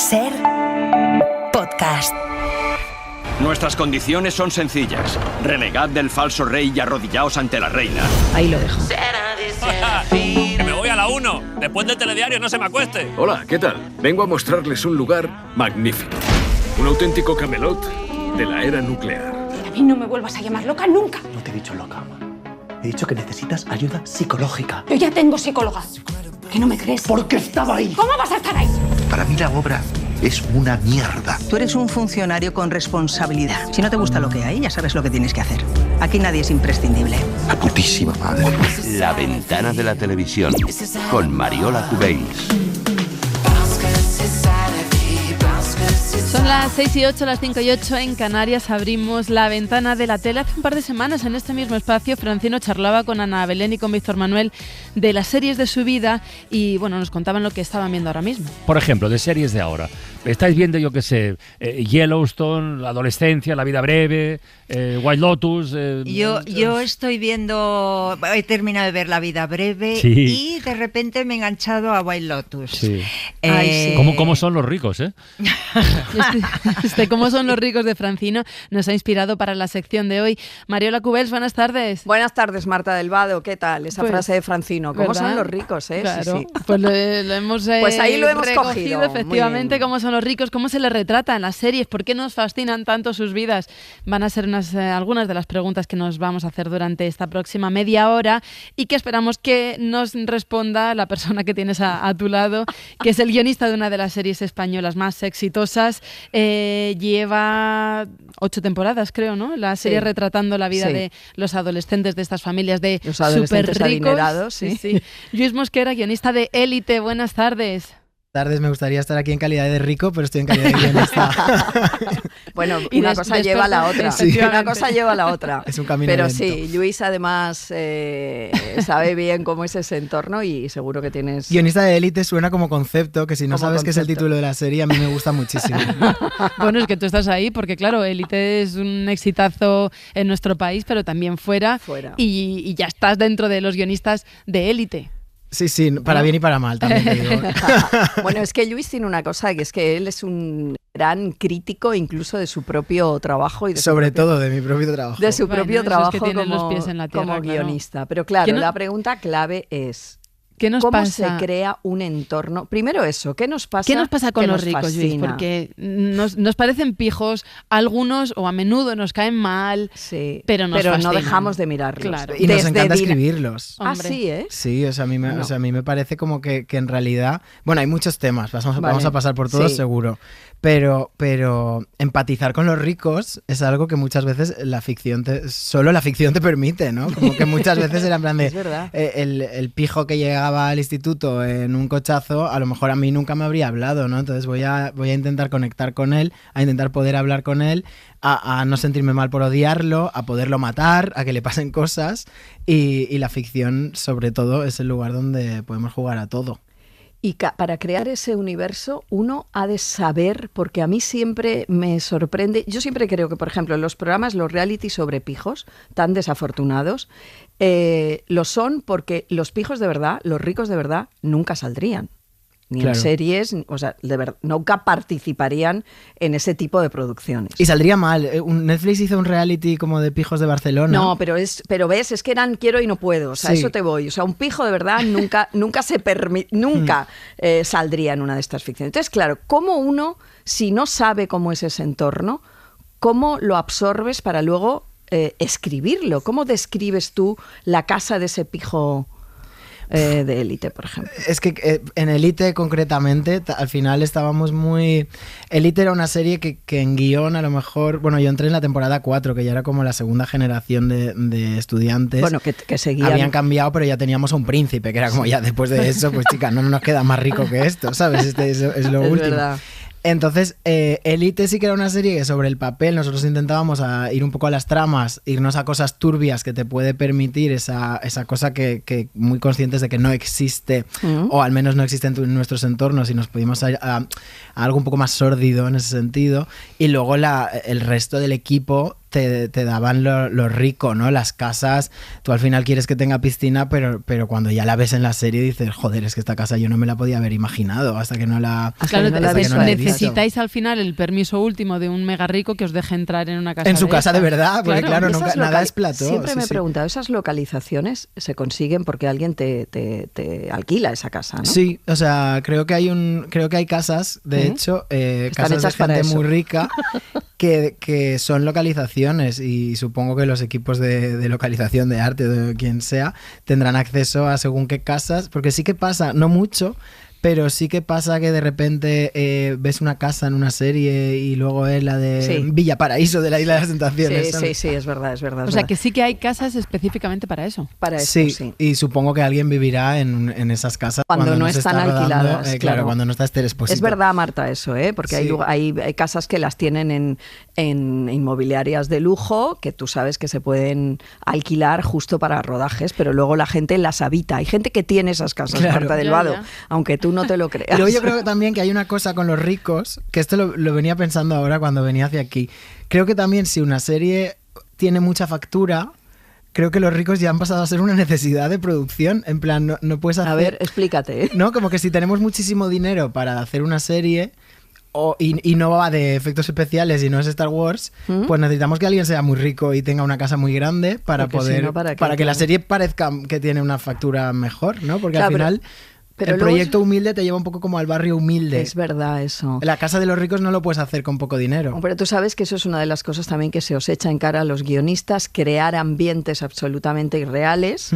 SER Podcast. Nuestras condiciones son sencillas. Renegad del falso rey y arrodillaos ante la reina. Ahí lo dejo. Que me voy a la 1. Después del telediario no se me acueste. Hola, ¿qué tal? Vengo a mostrarles un lugar magnífico. Un auténtico Camelot de la era nuclear. A mí no me vuelvas a llamar loca nunca. No te he dicho loca. He dicho que necesitas ayuda psicológica. Yo ya tengo psicóloga. ¿Que no me crees? Porque estaba ahí. ¿Cómo vas a estar ahí? Para mí la obra es una mierda. Tú eres un funcionario con responsabilidad. Si no te gusta lo que hay, ya sabes lo que tienes que hacer. Aquí nadie es imprescindible. La putísima madre. La ventana de la televisión con Mariola Cubells. Son las 6 y 8, las 5 y 8 en Canarias. Abrimos la ventana de la tele. Hace un par de semanas en este mismo espacio Francino charlaba con Ana Belén y con Víctor Manuel de las series de su vida y bueno, nos contaban lo que estaban viendo ahora mismo. Por ejemplo, de series de ahora. Estáis viendo, yo qué sé, Yellowstone, La adolescencia, La vida breve, White Lotus. Yo estoy viendo, he terminado de ver La vida breve, sí. Y de repente me he enganchado a White Lotus. Sí. Sí. ¿Cómo son los ricos, eh? ¿Cómo son los ricos de Francino? Nos ha inspirado para la sección de hoy. Mariola Cubells, buenas tardes. Buenas tardes, Marta del Vado. ¿Qué tal? Esa frase de Francino. ¿Cómo ¿verdad? Son los ricos, eh? Claro. Sí. Pues lo hemos pues ahí lo hemos recogido, cogido. efectivamente, cómo son los ricos, cómo se les retrata en las series, por qué nos fascinan tanto sus vidas. Van a ser algunas de las preguntas que nos vamos a hacer durante esta próxima media hora y que esperamos que nos responda la persona que tienes a tu lado, que es el guionista de una de las series españolas más exitosas. Lleva 8 temporadas, creo, ¿no? La serie retratando la vida de los adolescentes de estas familias de súper ricos. Adinerados, sí. Luis Mosquera, guionista de Élite, buenas tardes. Tardes, me gustaría estar aquí en calidad de rico, pero estoy en calidad de guionista. Bueno, una cosa lleva a la otra. Sí. Una cosa lleva a la otra. Es un camino pero lento. sí, Luis además sabe bien cómo es ese entorno y seguro que tienes... Guionista de Élite suena como concepto, que si no sabes qué es el título de la serie, a mí me gusta muchísimo. Bueno, es que tú estás ahí porque, claro, Élite es un exitazo en nuestro país, pero también fuera. Y ya estás dentro de los guionistas de Élite. Sí, para bien y para mal, también te digo. Bueno, es que Luis tiene una cosa, que es que él es un gran crítico incluso de su propio trabajo. Y sobre todo de mi propio trabajo. De su propio trabajo es que tiene los pies en la tierra, como guionista. Pero claro, la pregunta clave es... ¿Cómo se crea un entorno? Primero eso, ¿qué nos pasa? ¿Qué nos pasa con los ricos, fascina? Luis? Porque nos parecen pijos, algunos o a menudo nos caen mal, pero no dejamos de mirarlos. Claro. Y nos encanta escribirlos. Sí, ¿eh? Sí, o sea, a mí me parece como que en realidad... Bueno, hay muchos temas, vamos a pasar por todos seguro. Pero empatizar con los ricos es algo que muchas veces solo la ficción te permite, ¿no? Como que muchas veces era en plan de el pijo que llegaba al instituto en un cochazo, a lo mejor a mí nunca me habría hablado, ¿no? Entonces voy a intentar conectar con él, a intentar poder hablar con él, a no sentirme mal por odiarlo, a poderlo matar, a que le pasen cosas y la ficción sobre todo es el lugar donde podemos jugar a todo. Y para crear ese universo uno ha de saber, porque a mí siempre me sorprende, yo siempre creo que, por ejemplo, los programas, los reality sobre pijos, tan desafortunados, lo son porque los pijos de verdad, los ricos de verdad, nunca saldrían. Ni en series, o sea, de verdad, nunca participarían en ese tipo de producciones. Y saldría mal. Netflix hizo un reality como de pijos de Barcelona. No, pero ves, es que eran quiero y no puedo. O sea, eso te voy. O sea, un pijo de verdad nunca saldría en una de estas ficciones. Entonces, claro, ¿cómo uno, si no sabe cómo es ese entorno, cómo lo absorbes para luego escribirlo? ¿Cómo describes tú la casa de ese pijo de Élite, por ejemplo? Es que en Élite concretamente, al final estábamos muy... Élite era una serie que en guión a lo mejor... Bueno, yo entré en la temporada 4, que ya era como la segunda generación de estudiantes. Bueno, que seguían... Habían cambiado, pero ya teníamos a un príncipe, que era como ya después de eso, pues chica, no nos queda más rico que esto, ¿sabes? Es lo último. Verdad. Entonces, Élite sí que era una serie que sobre el papel nosotros intentábamos ir un poco a las tramas, irnos a cosas turbias que te puede permitir esa cosa que muy conscientes de que no existe, o al menos no existe en nuestros entornos, y nos pudimos ir a algo un poco más sórdido en ese sentido. Y luego el resto del equipo te daban lo rico, ¿no? Las casas, tú al final quieres que tenga piscina, pero cuando ya la ves en la serie dices, joder, es que esta casa yo no me la podía haber imaginado hasta que no la necesitáis al final el permiso último de un mega rico que os deje entrar en una casa en su casa de verdad, porque claro nunca, nada es plató. Siempre me he preguntado, ¿esas localizaciones se consiguen porque alguien te alquila esa casa, ¿no? Sí, o sea, creo que hay casas, de hecho, casas de gente muy rica que son localizaciones, y supongo que los equipos de localización de arte, de quien sea, tendrán acceso a según qué casas, porque sí que pasa, no mucho, pero sí que pasa que de repente ves una casa en una serie y luego es la de Villa Paraíso de la Isla de las Tentaciones. Sí, es verdad. O sea, que sí que hay casas específicamente para eso. Sí, y supongo que alguien vivirá en esas casas cuando no están alquiladas. Claro, cuando no está Esther Expósito. Es verdad, Marta, eso, porque hay casas que las tienen en inmobiliarias de lujo, que tú sabes que se pueden alquilar justo para rodajes, pero luego la gente las habita. Hay gente que tiene esas casas, Marta del Vado, aunque tú no te lo creas. Luego yo creo también que hay una cosa con los ricos, que esto lo venía pensando ahora cuando venía hacia aquí. Creo que también si una serie tiene mucha factura, creo que los ricos ya han pasado a ser una necesidad de producción. En plan, no puedes hacer... A ver, explícate. No, como que si tenemos muchísimo dinero para hacer una serie... Y no va de efectos especiales y no es Star Wars, pues necesitamos que alguien sea muy rico y tenga una casa muy grande para para que la serie parezca que tiene una factura mejor, ¿no? Porque al final... Pero el proyecto humilde te lleva un poco como al barrio humilde. Es verdad eso. La casa de los ricos no lo puedes hacer con poco dinero. Pero tú sabes que eso es una de las cosas también que se os echa en cara a los guionistas, crear ambientes absolutamente irreales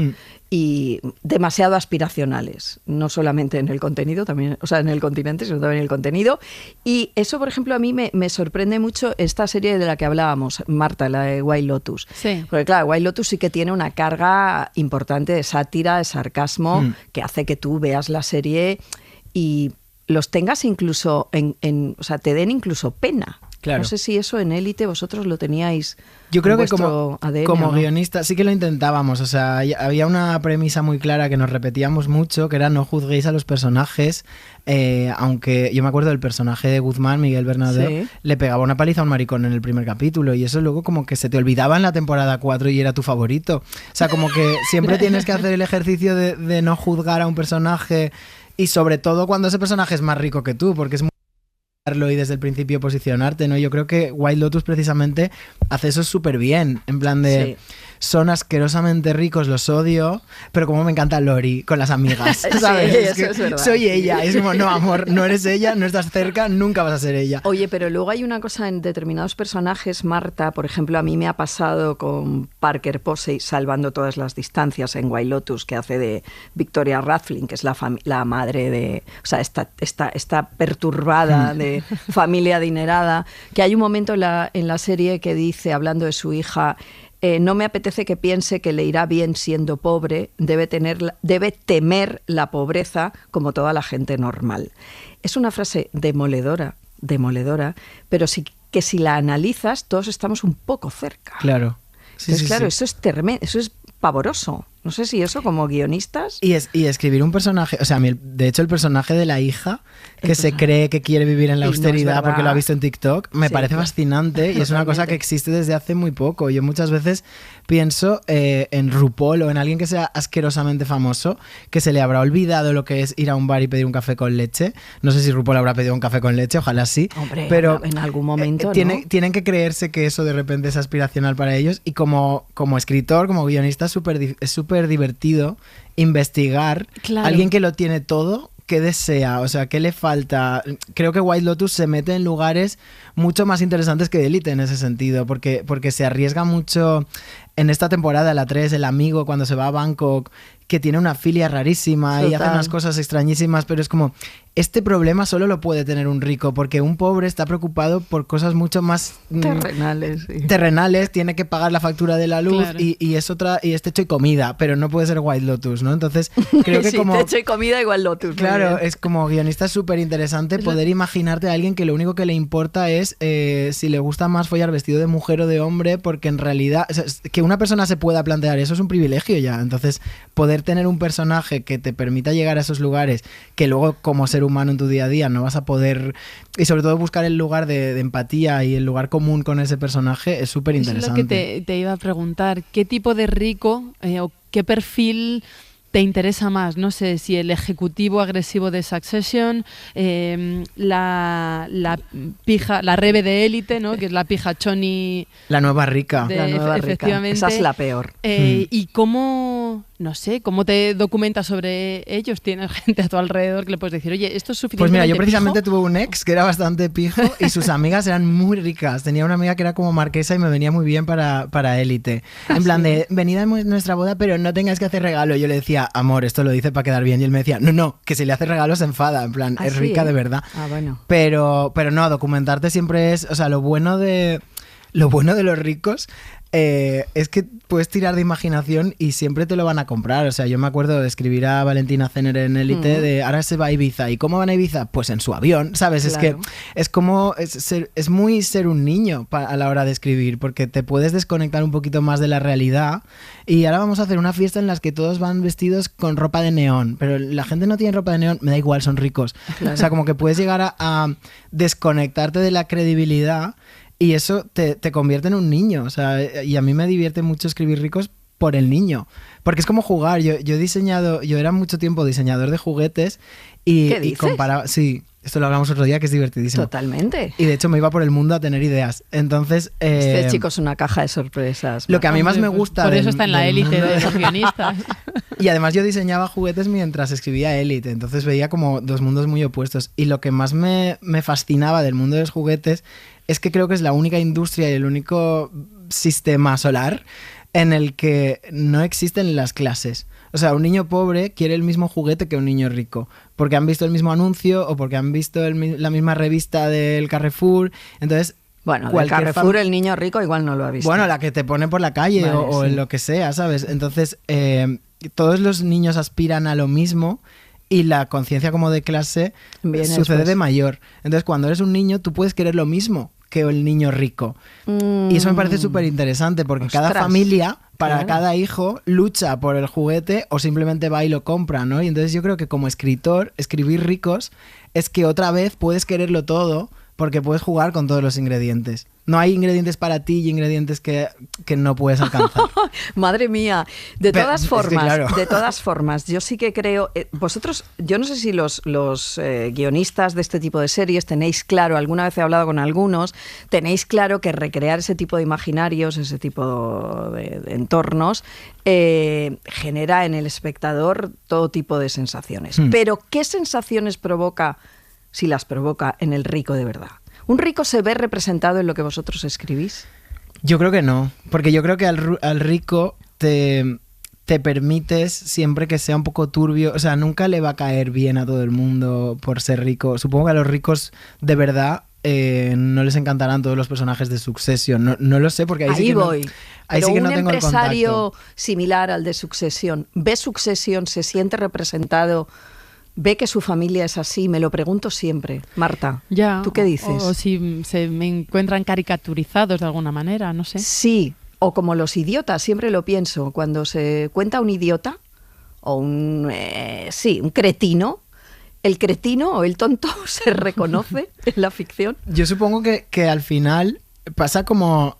y demasiado aspiracionales, no solamente en el contenido, también, o sea, en el continente, sino también en el contenido. Y eso, por ejemplo, a mí me sorprende mucho esta serie de la que hablábamos, Marta, la de White Lotus. Sí. Porque claro, White Lotus sí que tiene una carga importante de sátira, de sarcasmo, que hace que tú veas la serie y los tengas incluso o sea, te den incluso pena. Claro. No sé si eso en Élite vosotros lo teníais. Yo creo que como ¿no? guionista sí que lo intentábamos. O sea, había una premisa muy clara que nos repetíamos mucho, que era no juzguéis a los personajes. Aunque yo me acuerdo del personaje de Guzmán, Miguel Bernabéu, le pegaba una paliza a un maricón en el primer capítulo, y eso luego como que se te olvidaba en la temporada 4 y era tu favorito. O sea, como que siempre tienes que hacer el ejercicio de no juzgar a un personaje, y sobre todo cuando ese personaje es más rico que tú, porque es muy y desde el principio posicionarte, ¿no? Yo creo que White Lotus precisamente hace eso súper bien, en plan de son asquerosamente ricos, los odio, pero como me encanta Lori con las amigas, ¿sabes? Sí, eso es verdad. Soy ella, es como, no amor, no eres ella, no estás cerca, nunca vas a ser ella. Oye, pero luego hay una cosa en determinados personajes, Marta, por ejemplo, a mí me ha pasado con Parker Posey, salvando todas las distancias, en White Lotus, que hace de Victoria Rathling, que es la madre de, o sea, esta perturbada de familia adinerada, que hay un momento en la serie que dice, hablando de su hija, no me apetece que piense que le irá bien siendo pobre, debe temer la pobreza como toda la gente normal. Es una frase demoledora, pero que si la analizas, todos estamos un poco cerca. Claro. Eso es tremendo, eso es pavoroso. No sé si eso como guionistas... Y escribir un personaje... O sea, de hecho el personaje de la hija que se cree que quiere vivir en la austeridad porque lo ha visto en TikTok, me parece fascinante, y es una cosa que existe desde hace muy poco. Yo muchas veces pienso en RuPaul o en alguien que sea asquerosamente famoso, que se le habrá olvidado lo que es ir a un bar y pedir un café con leche. No sé si RuPaul habrá pedido un café con leche, ojalá sí. Hombre, pero en algún momento, tienen que creerse que eso de repente es aspiracional para ellos, y como escritor, como guionista, es súper divertido investigar alguien que lo tiene todo, qué desea, o sea, qué le falta. Creo que White Lotus se mete en lugares mucho más interesantes que Élite en ese sentido, porque se arriesga mucho. En esta temporada, la 3, el amigo cuando se va a Bangkok, que tiene una filia rarísima y hace unas cosas extrañísimas, pero es como, este problema solo lo puede tener un rico, porque un pobre está preocupado por cosas mucho más terrenales, tiene que pagar la factura de la luz, y es techo y comida, pero no puede ser White Lotus, ¿no? Entonces creo que como techo y comida igual Lotus. Claro, es como guionista súper interesante poder imaginarte a alguien que lo único que le importa es si le gusta más follar vestido de mujer o de hombre, porque en realidad, o sea, que una persona se pueda plantear eso es un privilegio ya. Entonces poder poder tener un personaje que te permita llegar a esos lugares que luego como ser humano en tu día a día no vas a poder, y sobre todo buscar el lugar de empatía y el lugar común con ese personaje es súper interesante. Es lo que te iba a preguntar, ¿qué tipo de rico o qué perfil te interesa más? No sé, si el ejecutivo agresivo de Succession, la pija, la rebe de élite, ¿no? Que es la pijachoni. La nueva rica. La nueva efectivamente. Rica. Esa es la peor. ¿Y cómo, no sé, cómo te documentas sobre ellos? ¿Tienes gente a tu alrededor que le puedes decir, oye, esto es suficiente? Pues mira, yo precisamente tuve un ex que era bastante pijo y sus amigas eran muy ricas. Tenía una amiga que era como marquesa y me venía muy bien para élite. En plan de, venid a nuestra boda, pero no tengáis que hacer regalo. Yo le decía, amor, esto lo dice para quedar bien. Y él me decía, no, que si le hace regalo se enfada. En plan, es rica de verdad. Bueno. Pero no, documentarte siempre es, o sea, lo bueno de los ricos es que puedes tirar de imaginación y siempre te lo van a comprar. O sea, yo me acuerdo de escribir a Valentina Zenner en Élite de ahora se va a Ibiza. ¿Y cómo van a Ibiza? Pues en su avión, ¿sabes? Claro. Es que es como, es muy ser un niño a la hora de escribir, porque te puedes desconectar un poquito más de la realidad. Y ahora vamos a hacer una fiesta en la que todos van vestidos con ropa de neón, pero la gente no tiene ropa de neón, me da igual, son ricos. Claro. O sea, como que puedes llegar a desconectarte de la credibilidad. Y eso te convierte en un niño, o sea, y a mí me divierte mucho escribir ricos por el niño, porque es como jugar. Yo era mucho tiempo diseñador de juguetes y comparaba, sí, esto lo hablamos otro día, que es divertidísimo. Totalmente. Y de hecho me iba por el mundo a tener ideas. Entonces, este chico es una caja de sorpresas. Lo que a mí más me gusta... Por eso está en la élite de los guionistas. Y además yo diseñaba juguetes mientras escribía Élite, entonces veía como dos mundos muy opuestos. Y lo que más me fascinaba del mundo de los juguetes es que creo que es la única industria y el único sistema solar en el que no existen las clases. O sea, un niño pobre quiere el mismo juguete que un niño rico, porque han visto el mismo anuncio o porque han visto la misma revista del Carrefour. Entonces, bueno, del Carrefour el niño rico igual no lo ha visto. Bueno, la que te pone por la calle, vale, o en lo que sea, ¿sabes? Entonces, todos los niños aspiran a lo mismo y la conciencia como de clase sucede de mayor. Entonces, cuando eres un niño, tú puedes querer lo mismo que el niño rico. Y eso me parece súper interesante, porque cada familia, para cada hijo, lucha por el juguete o simplemente va y lo compra, ¿no? Y entonces yo creo que como escritor, escribir ricos es que otra vez puedes quererlo todo, porque puedes jugar con todos los ingredientes. No hay ingredientes para ti y ingredientes que no puedes alcanzar. Madre mía. De todas formas, yo sí que creo... vosotros, yo no sé si los guionistas de este tipo de series tenéis claro, alguna vez he hablado con algunos, tenéis claro que recrear ese tipo de imaginarios, ese tipo de entornos, genera en el espectador todo tipo de sensaciones. Pero, ¿qué sensaciones provoca, si las provoca, en el rico de verdad? ¿Un rico se ve representado en lo que vosotros escribís? Yo creo que no, porque yo creo que al rico te permites siempre que sea un poco turbio, o sea, nunca le va a caer bien a todo el mundo por ser rico. Supongo que a los ricos de verdad no les encantarán todos los personajes de Succession, no lo sé, porque ahí sí que voy. No, ahí sí que no tengo el contacto. Un empresario similar al de Succession, ¿ve Succession, se siente representado? ¿Ve que su familia es así? Me lo pregunto siempre. Marta, ¿tú qué dices? O si se me encuentran caricaturizados de alguna manera, no sé. Sí, o como los idiotas, siempre lo pienso. Cuando se cuenta un idiota, o un cretino, ¿el cretino o el tonto se reconoce en la ficción? Yo supongo que al final... pasa como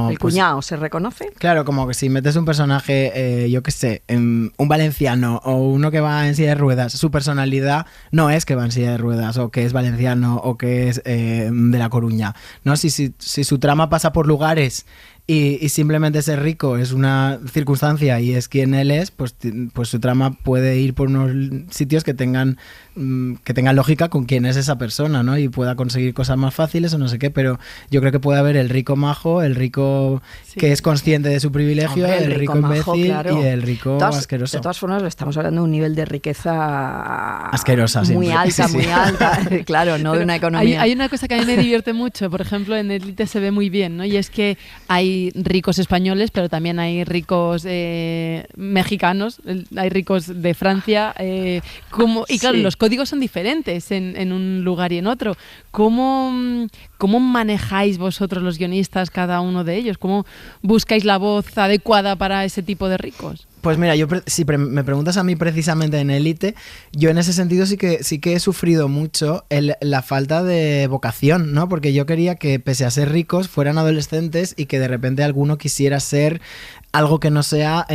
el cuñado, ¿se reconoce? Claro, como que si metes un personaje, yo qué sé, un valenciano o uno que va en silla de ruedas, su personalidad no es que va en silla de ruedas o que es valenciano o que es de La Coruña, ¿no? Si su trama pasa por lugares y simplemente ser rico es una circunstancia y es quien él es, pues su trama puede ir por unos sitios que tengan lógica con quién es esa persona, ¿no? Y pueda conseguir cosas más fáciles o no sé qué, pero yo creo que puede haber el rico majo, el rico que es consciente de su privilegio, el rico imbécil, claro, y el rico asqueroso. De todas formas, estamos hablando de un nivel de riqueza asquerosa, muy alta, muy alta, claro, no pero de una economía. Hay una cosa que a mí me divierte mucho, por ejemplo, en Élite se ve muy bien, ¿no? Y es que hay ricos españoles, pero también hay ricos mexicanos, hay ricos de Francia, y claro, los códigos son diferentes en un lugar y en otro. ¿Cómo manejáis vosotros los guionistas cada uno de ellos? ¿Cómo buscáis la voz adecuada para ese tipo de ricos? Pues mira, si me preguntas a mí precisamente en Élite, yo en ese sentido sí que he sufrido mucho la falta de vocación, ¿no? Porque yo quería que, pese a ser ricos, fueran adolescentes y que de repente alguno quisiera ser algo que no sea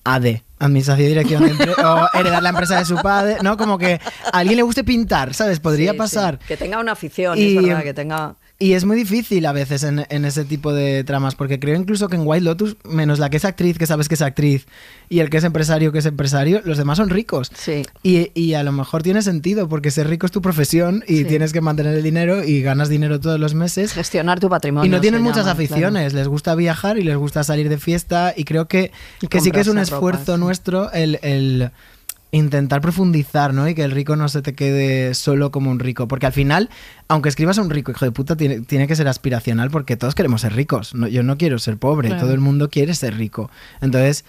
AD, Administración y Dirección o heredar la empresa de su padre, ¿no? Como que a alguien le guste pintar, ¿sabes? Podría pasar. Sí. Que tenga una afición, es verdad, que tenga... Y es muy difícil a veces en ese tipo de tramas, porque creo incluso que en White Lotus, menos la que es actriz, que sabes que es actriz, y el que es empresario, los demás son ricos. Sí. Y a lo mejor tiene sentido, porque ser rico es tu profesión y tienes que mantener el dinero y ganas dinero todos los meses. Gestionar tu patrimonio. Y no tienen muchas aficiones, les gusta viajar y les gusta salir de fiesta, y creo que sí que es un esfuerzo nuestro el intentar profundizar, ¿no? Y que el rico no se te quede solo como un rico. Porque al final, aunque escribas a un rico, hijo de puta, tiene que ser aspiracional, porque todos queremos ser ricos. No, yo no quiero ser pobre, todo el mundo quiere ser rico. Entonces,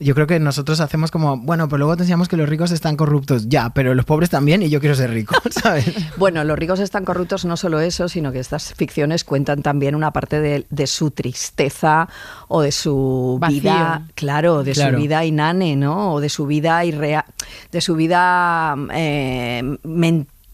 yo creo que nosotros hacemos como, bueno, pero luego te enseñamos que los ricos están corruptos. Ya, pero los pobres también, y yo quiero ser rico, ¿sabes? Bueno, los ricos están corruptos, no solo eso, sino que estas ficciones cuentan también una parte de su tristeza o de su vida, su vida inane, ¿no? O de su vida irreal, de su vida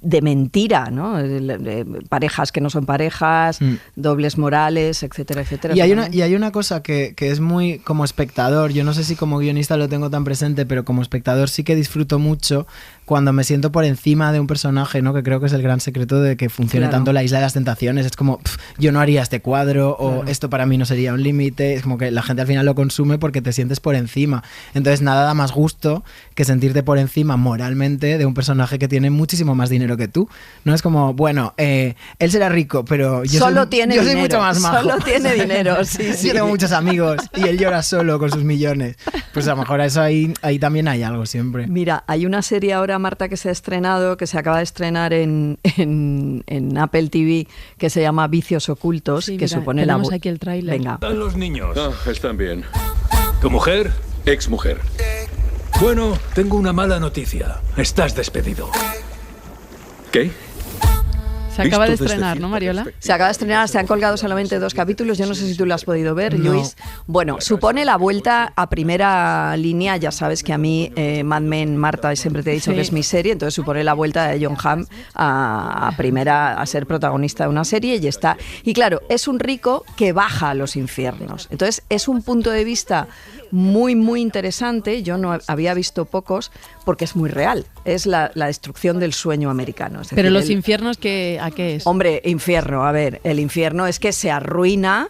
de mentira, ¿no? De parejas que no son parejas, dobles morales, etcétera, etcétera. Y hay una cosa que es muy como espectador, yo no sé si como guionista lo tengo tan presente, pero como espectador sí que disfruto mucho cuando me siento por encima de un personaje, ¿no? Que creo que es el gran secreto de que funcione tanto la Isla de las Tentaciones. Es como, yo no haría este cuadro, o esto para mí no sería un límite. Es como que la gente al final lo consume porque te sientes por encima. Entonces nada da más gusto que sentirte por encima moralmente de un personaje que tiene muchísimo más dinero que tú. No es como, bueno, él será rico, pero yo soy mucho más majo. Solo tiene dinero, sí. Yo tengo muchos amigos y él llora solo con sus millones. Pues a lo mejor eso ahí también hay algo siempre. Mira, hay una serie ahora, Marta, que se ha estrenado, que se acaba de estrenar en Apple TV, que se llama Vicios Ocultos, que supone la... Tenemos aquí el tráiler. Venga. ¿Están los niños? Están bien. ¿Tu mujer? Exmujer. Bueno, tengo una mala noticia. Estás despedido. ¿Qué? Se acaba de estrenar, ¿no, Mariola? Se acaba de estrenar, se han colgado solamente 2 capítulos. Yo no sé si tú lo has podido ver, Luis. Bueno, supone la vuelta a primera línea. Ya sabes que a mí Mad Men, Marta, siempre te he dicho que es mi serie. Entonces supone la vuelta de Jon Hamm a ser protagonista de una serie y está. Y claro, es un rico que baja a los infiernos. Entonces es un punto de vista muy, muy interesante. Yo no había visto pocos porque es muy real. Es la destrucción del sueño americano. Es decir, pero los infiernos, ¿a qué es? Hombre, infierno, a ver, el infierno es que se arruina,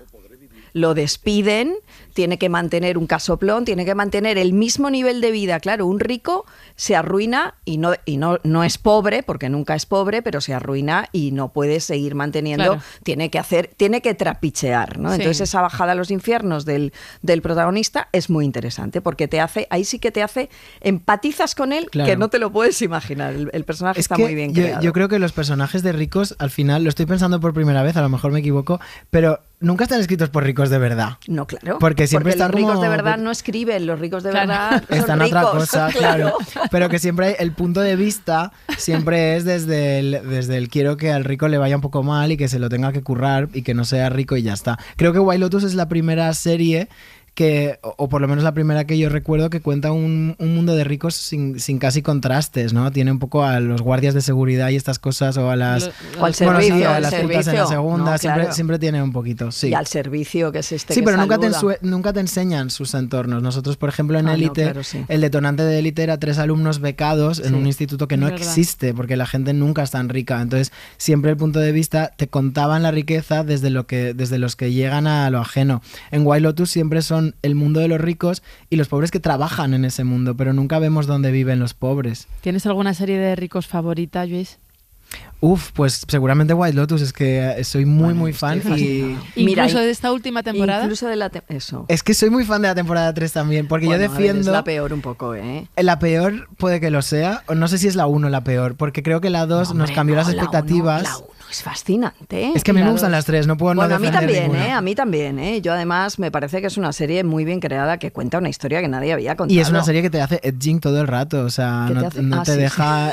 lo despiden, tiene que mantener un casoplón, tiene que mantener el mismo nivel de vida. Claro, un rico se arruina y no es pobre, porque nunca es pobre, pero se arruina y no puede seguir manteniendo, tiene que trapichear, ¿no? Sí. Entonces esa bajada a los infiernos del protagonista es muy interesante, porque ahí sí que te hace, empatizas con él, que no te lo puedes imaginar. El personaje está muy bien creado. Yo creo que los personajes de ricos, al final, lo estoy pensando por primera vez, a lo mejor me equivoco, pero nunca están escritos por ricos de verdad. No, claro. Porque siempre están los ricos de verdad no escriben, los ricos de verdad son están ricos. Otra cosa, claro. Pero que siempre hay, el punto de vista siempre es desde el quiero que al rico le vaya un poco mal y que se lo tenga que currar y que no sea rico y ya está. Creo que White Lotus es la primera serie que, o por lo menos la primera que yo recuerdo, que cuenta un mundo de ricos sin casi contrastes, ¿no? Tiene un poco a los guardias de seguridad y estas cosas, o a las servicio, a las putas en la segunda, siempre tiene un poquito, sí. Y al servicio, que es sí, pero nunca te enseñan sus entornos. Nosotros, por ejemplo, en Élite, el detonante de Élite era 3 alumnos becados en un instituto que no existe, porque la gente nunca es tan rica. Entonces, siempre el punto de vista, te contaban la riqueza desde los que llegan a lo ajeno. En White Lotus siempre son el mundo de los ricos y los pobres que trabajan en ese mundo, pero nunca vemos dónde viven los pobres. ¿Tienes alguna serie de ricos favorita, Luis? Pues seguramente White Lotus, es que soy muy fan. Incluso de esta última temporada. Incluso de eso. Es que soy muy fan de la temporada 3 también, porque yo defiendo... es la peor un poco, ¿eh? La peor puede que lo sea, o no sé si es la 1 la peor, porque creo que la 2 nos cambió las expectativas. Es fascinante. Es que a mí me gustan las tres, no puedo no defender ninguna. A mí también. Yo además me parece que es una serie muy bien creada que cuenta una historia que nadie había contado. Y es una serie que te hace edging todo el rato, o sea, no te deja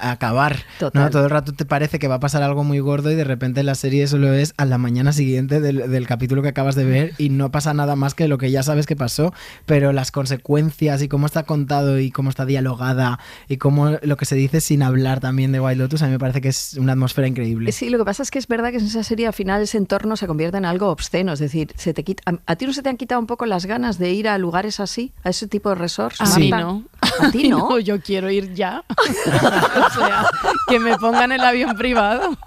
acabar. Total. ¿no? Todo el rato te parece que va a pasar algo muy gordo y de repente la serie solo es a la mañana siguiente del capítulo que acabas de ver y no pasa nada más que lo que ya sabes que pasó, pero las consecuencias y cómo está contado y cómo está dialogada y cómo lo que se dice sin hablar también de White Lotus, a mí me parece que es una atmósfera increíble. Sí, lo que pasa es que es verdad que en esa serie al final ese entorno se convierte en algo obsceno, es decir, ¿a ti no se te han quitado un poco las ganas de ir a lugares así, a ese tipo de resorts? A mí no. ¿A ti no? No, yo quiero ir ya. O sea, que me pongan el avión privado.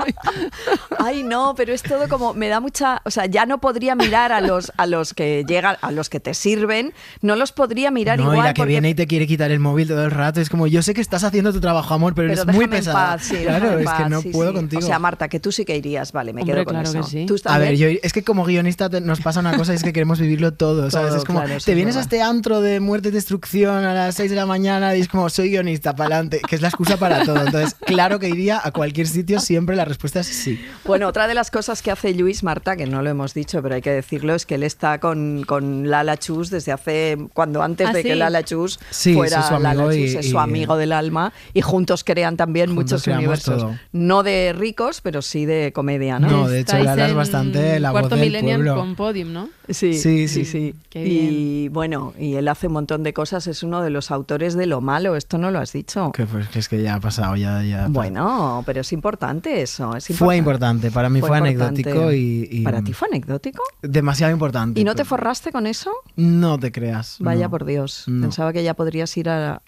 Ay, no, pero es todo como, me da mucha, o sea, ya no podría mirar a los que llegan, a los que te sirven, no los podría mirar igual. Y la que porque... viene y te quiere quitar el móvil todo el rato, es como, yo sé que estás haciendo tu trabajo, amor, pero eres muy pesada. Claro, es que no puedo contigo. O sea, Marta, que tú sí que irías, vale, me quedo con claro eso. Que sí. ¿Tú a ver, es que como guionista nos pasa una cosa, es que queremos vivirlo todo, ¿sabes? Es como, claro, te vienes a este antro de muerte y destrucción a las 6 de la mañana y es como, soy guionista, para adelante, que es la excusa para todo. Entonces, claro que iría a cualquier sitio, siempre la respuesta es sí. Bueno, otra de las cosas que hace Lluís, Marta, que no lo hemos dicho, pero hay que decirlo, es que él está con Lala Chus desde antes de que Lala Chus fuera su amigo Lala Chus, es su amigo del alma, y juntos crean también muchos universos. Todo. No de ricos, pero sí de comedia, ¿no? No, de hecho, Lala es bastante la voz del pueblo. Cuarto Millennial con Podium, ¿no? Sí. Y bueno, y él hace un montón de cosas, es uno de los autores de Lo Malo, esto no lo has dicho. Que pues es que ya ha pasado, ya. Bueno, pero es importante eso. Fue importante, para mí fue anecdótico y... ¿Para ti fue anecdótico? Demasiado importante. ¿Y no te forraste con eso? No te creas. Vaya no, por Dios. No. Pensaba que ya podrías ir a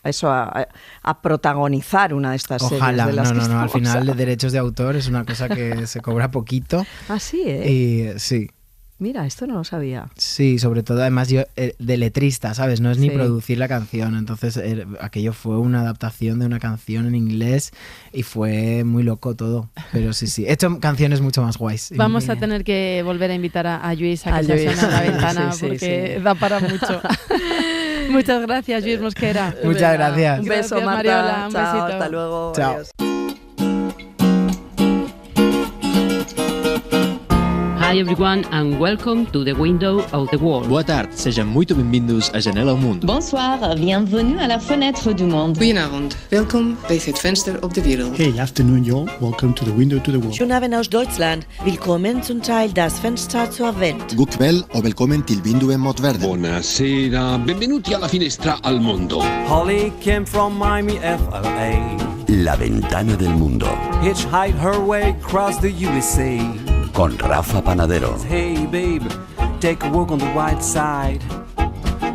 protagonizar una de estas series. Ojalá, de las no, al final de derechos de autor es una cosa que se cobra poquito. Ah, sí, ¿eh? Y sí. Mira, esto no lo sabía. Sí, sobre todo además yo de letrista, ¿sabes? No es ni producir la canción, entonces aquello fue una adaptación de una canción en inglés y fue muy loco todo, pero sí. He hecho canciones mucho más guays. Vamos a tener que volver a invitar a Lluís a que se asome a la ventana porque da para mucho. Muchas gracias, Lluís Mosquera. Muchas gracias. Un beso, Marta. Mariola, un Chao, besito. hasta luego. Chao. Adiós. Hi everyone and welcome to the Window of the World. Boa tarde, sejam muito bem-vindos à Janela ao Mundo. Bonsoir, bienvenue à la fenêtre du monde. Goedenavond, welkom bij het venster op de wereld. Hey, afternoon y'all, welcome to the Window to the World. Schönen Abend aus Deutschland, willkommen zum Teil das Fenster zur Welt. God kväll och välkommen till Vinduet mot världen. Buonasera, benvenuti alla finestra al mondo. Holly came from Miami, FLA. La ventana del mundo. Hitchhiked her way across the USA. Con Rafa Panadero. Hey babe, take a walk on the white side.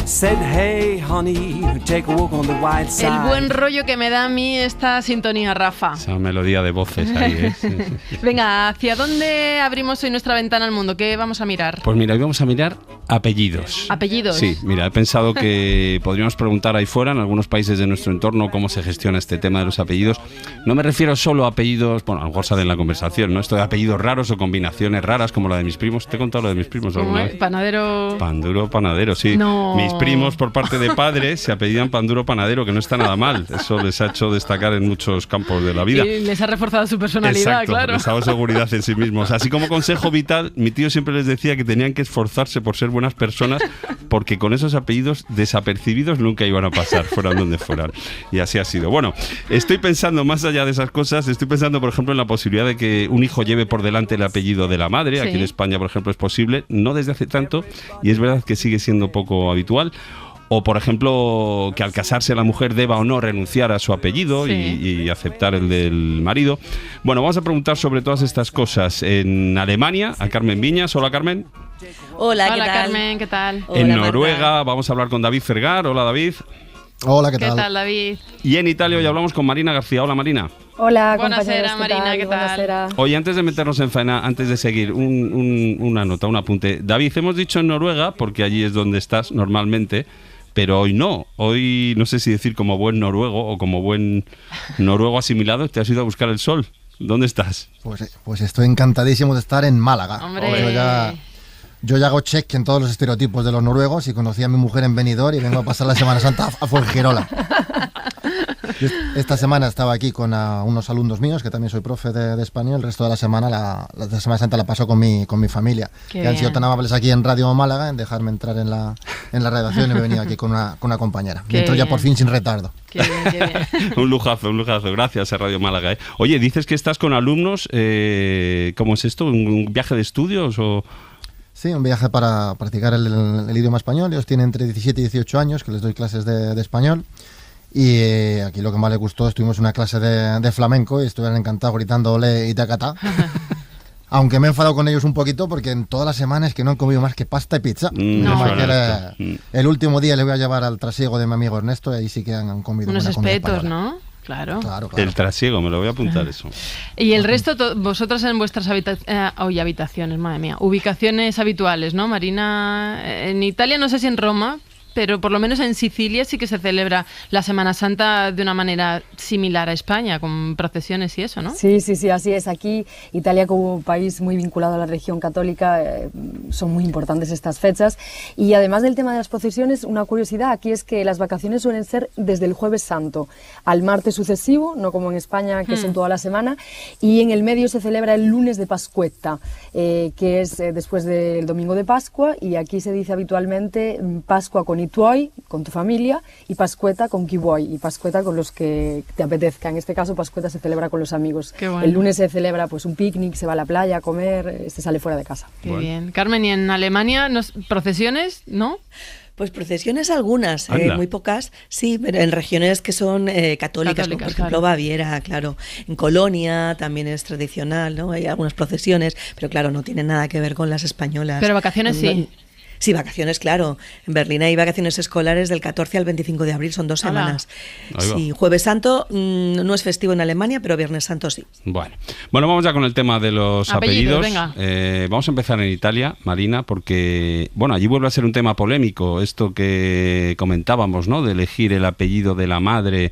Said hey honey, take a walk on the white side. El buen rollo que me da a mí esta sintonía, Rafa. Esa melodía de voces ahí, ¿eh? Sí. Venga, ¿hacia dónde abrimos hoy nuestra ventana al mundo? ¿Qué vamos a mirar? Pues mira, hoy vamos a mirar apellidos. ¿Apellidos? Sí, mira, he pensado que podríamos preguntar ahí fuera, en algunos países de nuestro entorno, cómo se gestiona este tema de los apellidos. No me refiero solo a apellidos, bueno, a lo mejor sale en la conversación, ¿no? Esto de apellidos raros o combinaciones raras, como la de mis primos. ¿Te he contado lo de mis primos alguna vez? Panadero. Panduro Panadero, sí. No. Mis primos, por parte de padre, se apellían Panduro Panadero, que no está nada mal. Eso les ha hecho destacar en muchos campos de la vida. Y les ha reforzado su personalidad, exacto, claro. Les ha dado seguridad en sí mismos. Así como consejo vital, mi tío siempre les decía que tenían que esforzarse por ser buenas personas, porque con esos apellidos desapercibidos nunca iban a pasar, fueran donde fueran. Y así ha sido. Bueno, estoy pensando más allá de esas cosas, estoy pensando, por ejemplo, en la posibilidad de que un hijo lleve por delante el apellido de la madre. Sí. Aquí en España, por ejemplo, es posible, no desde hace tanto, y es verdad que sigue siendo poco habitual. O, por ejemplo, que al casarse la mujer deba o no renunciar a su apellido y aceptar el del marido. Bueno, vamos a preguntar sobre todas estas cosas en Alemania a Carmen Viñas. Hola, Carmen. Hola, ¿qué Hola, tal? Carmen, ¿qué tal? En Hola, Noruega Marta. vamos a hablar con David Fergar. Hola, David. Hola, ¿qué tal? ¿Qué tal, David? Y en Italia hoy hablamos con Marina García. Hola, Marina. Hola, Buonasera, Marina, ¿qué tal? Buonasera. Oye, antes de meternos en faena, antes de seguir, una nota, un apunte. David, hemos dicho en Noruega, porque allí es donde estás normalmente, pero hoy no. Hoy no sé si decir como buen noruego o como buen noruego asimilado, te has ido a buscar el sol. ¿Dónde estás? Pues estoy encantadísimo de estar en Málaga. ¡Hombre! Yo ya hago check en todos los estereotipos de los noruegos y conocí a mi mujer en Benidorm y vengo a pasar la Semana Santa a Fuengirola. Esta semana estaba aquí con unos alumnos míos, que también soy profe de español. El resto de la semana, la Semana Santa la paso con mi familia. Qué que han bien. sido tan amables aquí en Radio Málaga en dejarme entrar en la redacción y me he venido aquí con una compañera. Qué Y entro ya bien. por fin sin retardo. Qué bien, qué bien. Un lujazo. Gracias a Radio Málaga. Oye, dices que estás con alumnos. ¿Cómo es esto? ¿Un viaje de estudios o...? Sí, un viaje para practicar el idioma español. Ellos tienen entre 17 y 18 años, que les doy clases de español. Y aquí lo que más les gustó, estuvimos en una clase de flamenco y estuvieron encantados gritando ole y tacatá. Aunque me he enfadado con ellos un poquito porque en todas las semanas que no han comido más que pasta y pizza. El último día le voy a llevar al trasiego de mi amigo Ernesto y ahí sí que han comido Unos buena comida espetos, española. ¿no? Claro. El trasiego, me lo voy a apuntar eso. Y el resto, vosotros en vuestras habitaciones, madre mía, ubicaciones habituales, ¿no? Marina, en Italia, no sé si en Roma, pero por lo menos en Sicilia sí que se celebra la Semana Santa de una manera similar a España, con procesiones y eso, ¿no? Sí, así es. Aquí, Italia como país muy vinculado a la religión católica, son muy importantes estas fechas. Y además del tema de las procesiones, una curiosidad aquí es que las vacaciones suelen ser desde el Jueves Santo al martes sucesivo, no como en España, que son toda la semana, y en el medio se celebra el lunes de Pascuetta, que es después del domingo de Pascua, y aquí se dice habitualmente Pascua con i tuoi, con tu familia, y Pascuetta con chi vuoi, y Pascuetta con los que te apetezca. En este caso, Pascuetta se celebra con los amigos. Qué bueno. El lunes se celebra pues un picnic, se va a la playa a comer, se sale fuera de casa. Qué bien. Carmen, ¿y en Alemania procesiones, no? Pues procesiones algunas, muy pocas, sí, pero en regiones que son católicas, como por ejemplo claro. Baviera, claro. En Colonia también es tradicional, ¿no? Hay algunas procesiones, pero claro, no tiene nada que ver con las españolas. Pero vacaciones sí. Sí, vacaciones, claro. En Berlín hay vacaciones escolares del 14 al 25 de abril, son 2 Hola. semanas. Sí, Jueves Santo no es festivo en Alemania, pero Viernes Santo sí. Bueno, vamos ya con el tema de los apellidos. Venga. Vamos a empezar en Italia, Marina, porque allí vuelve a ser un tema polémico, esto que comentábamos, ¿no? De elegir el apellido de la madre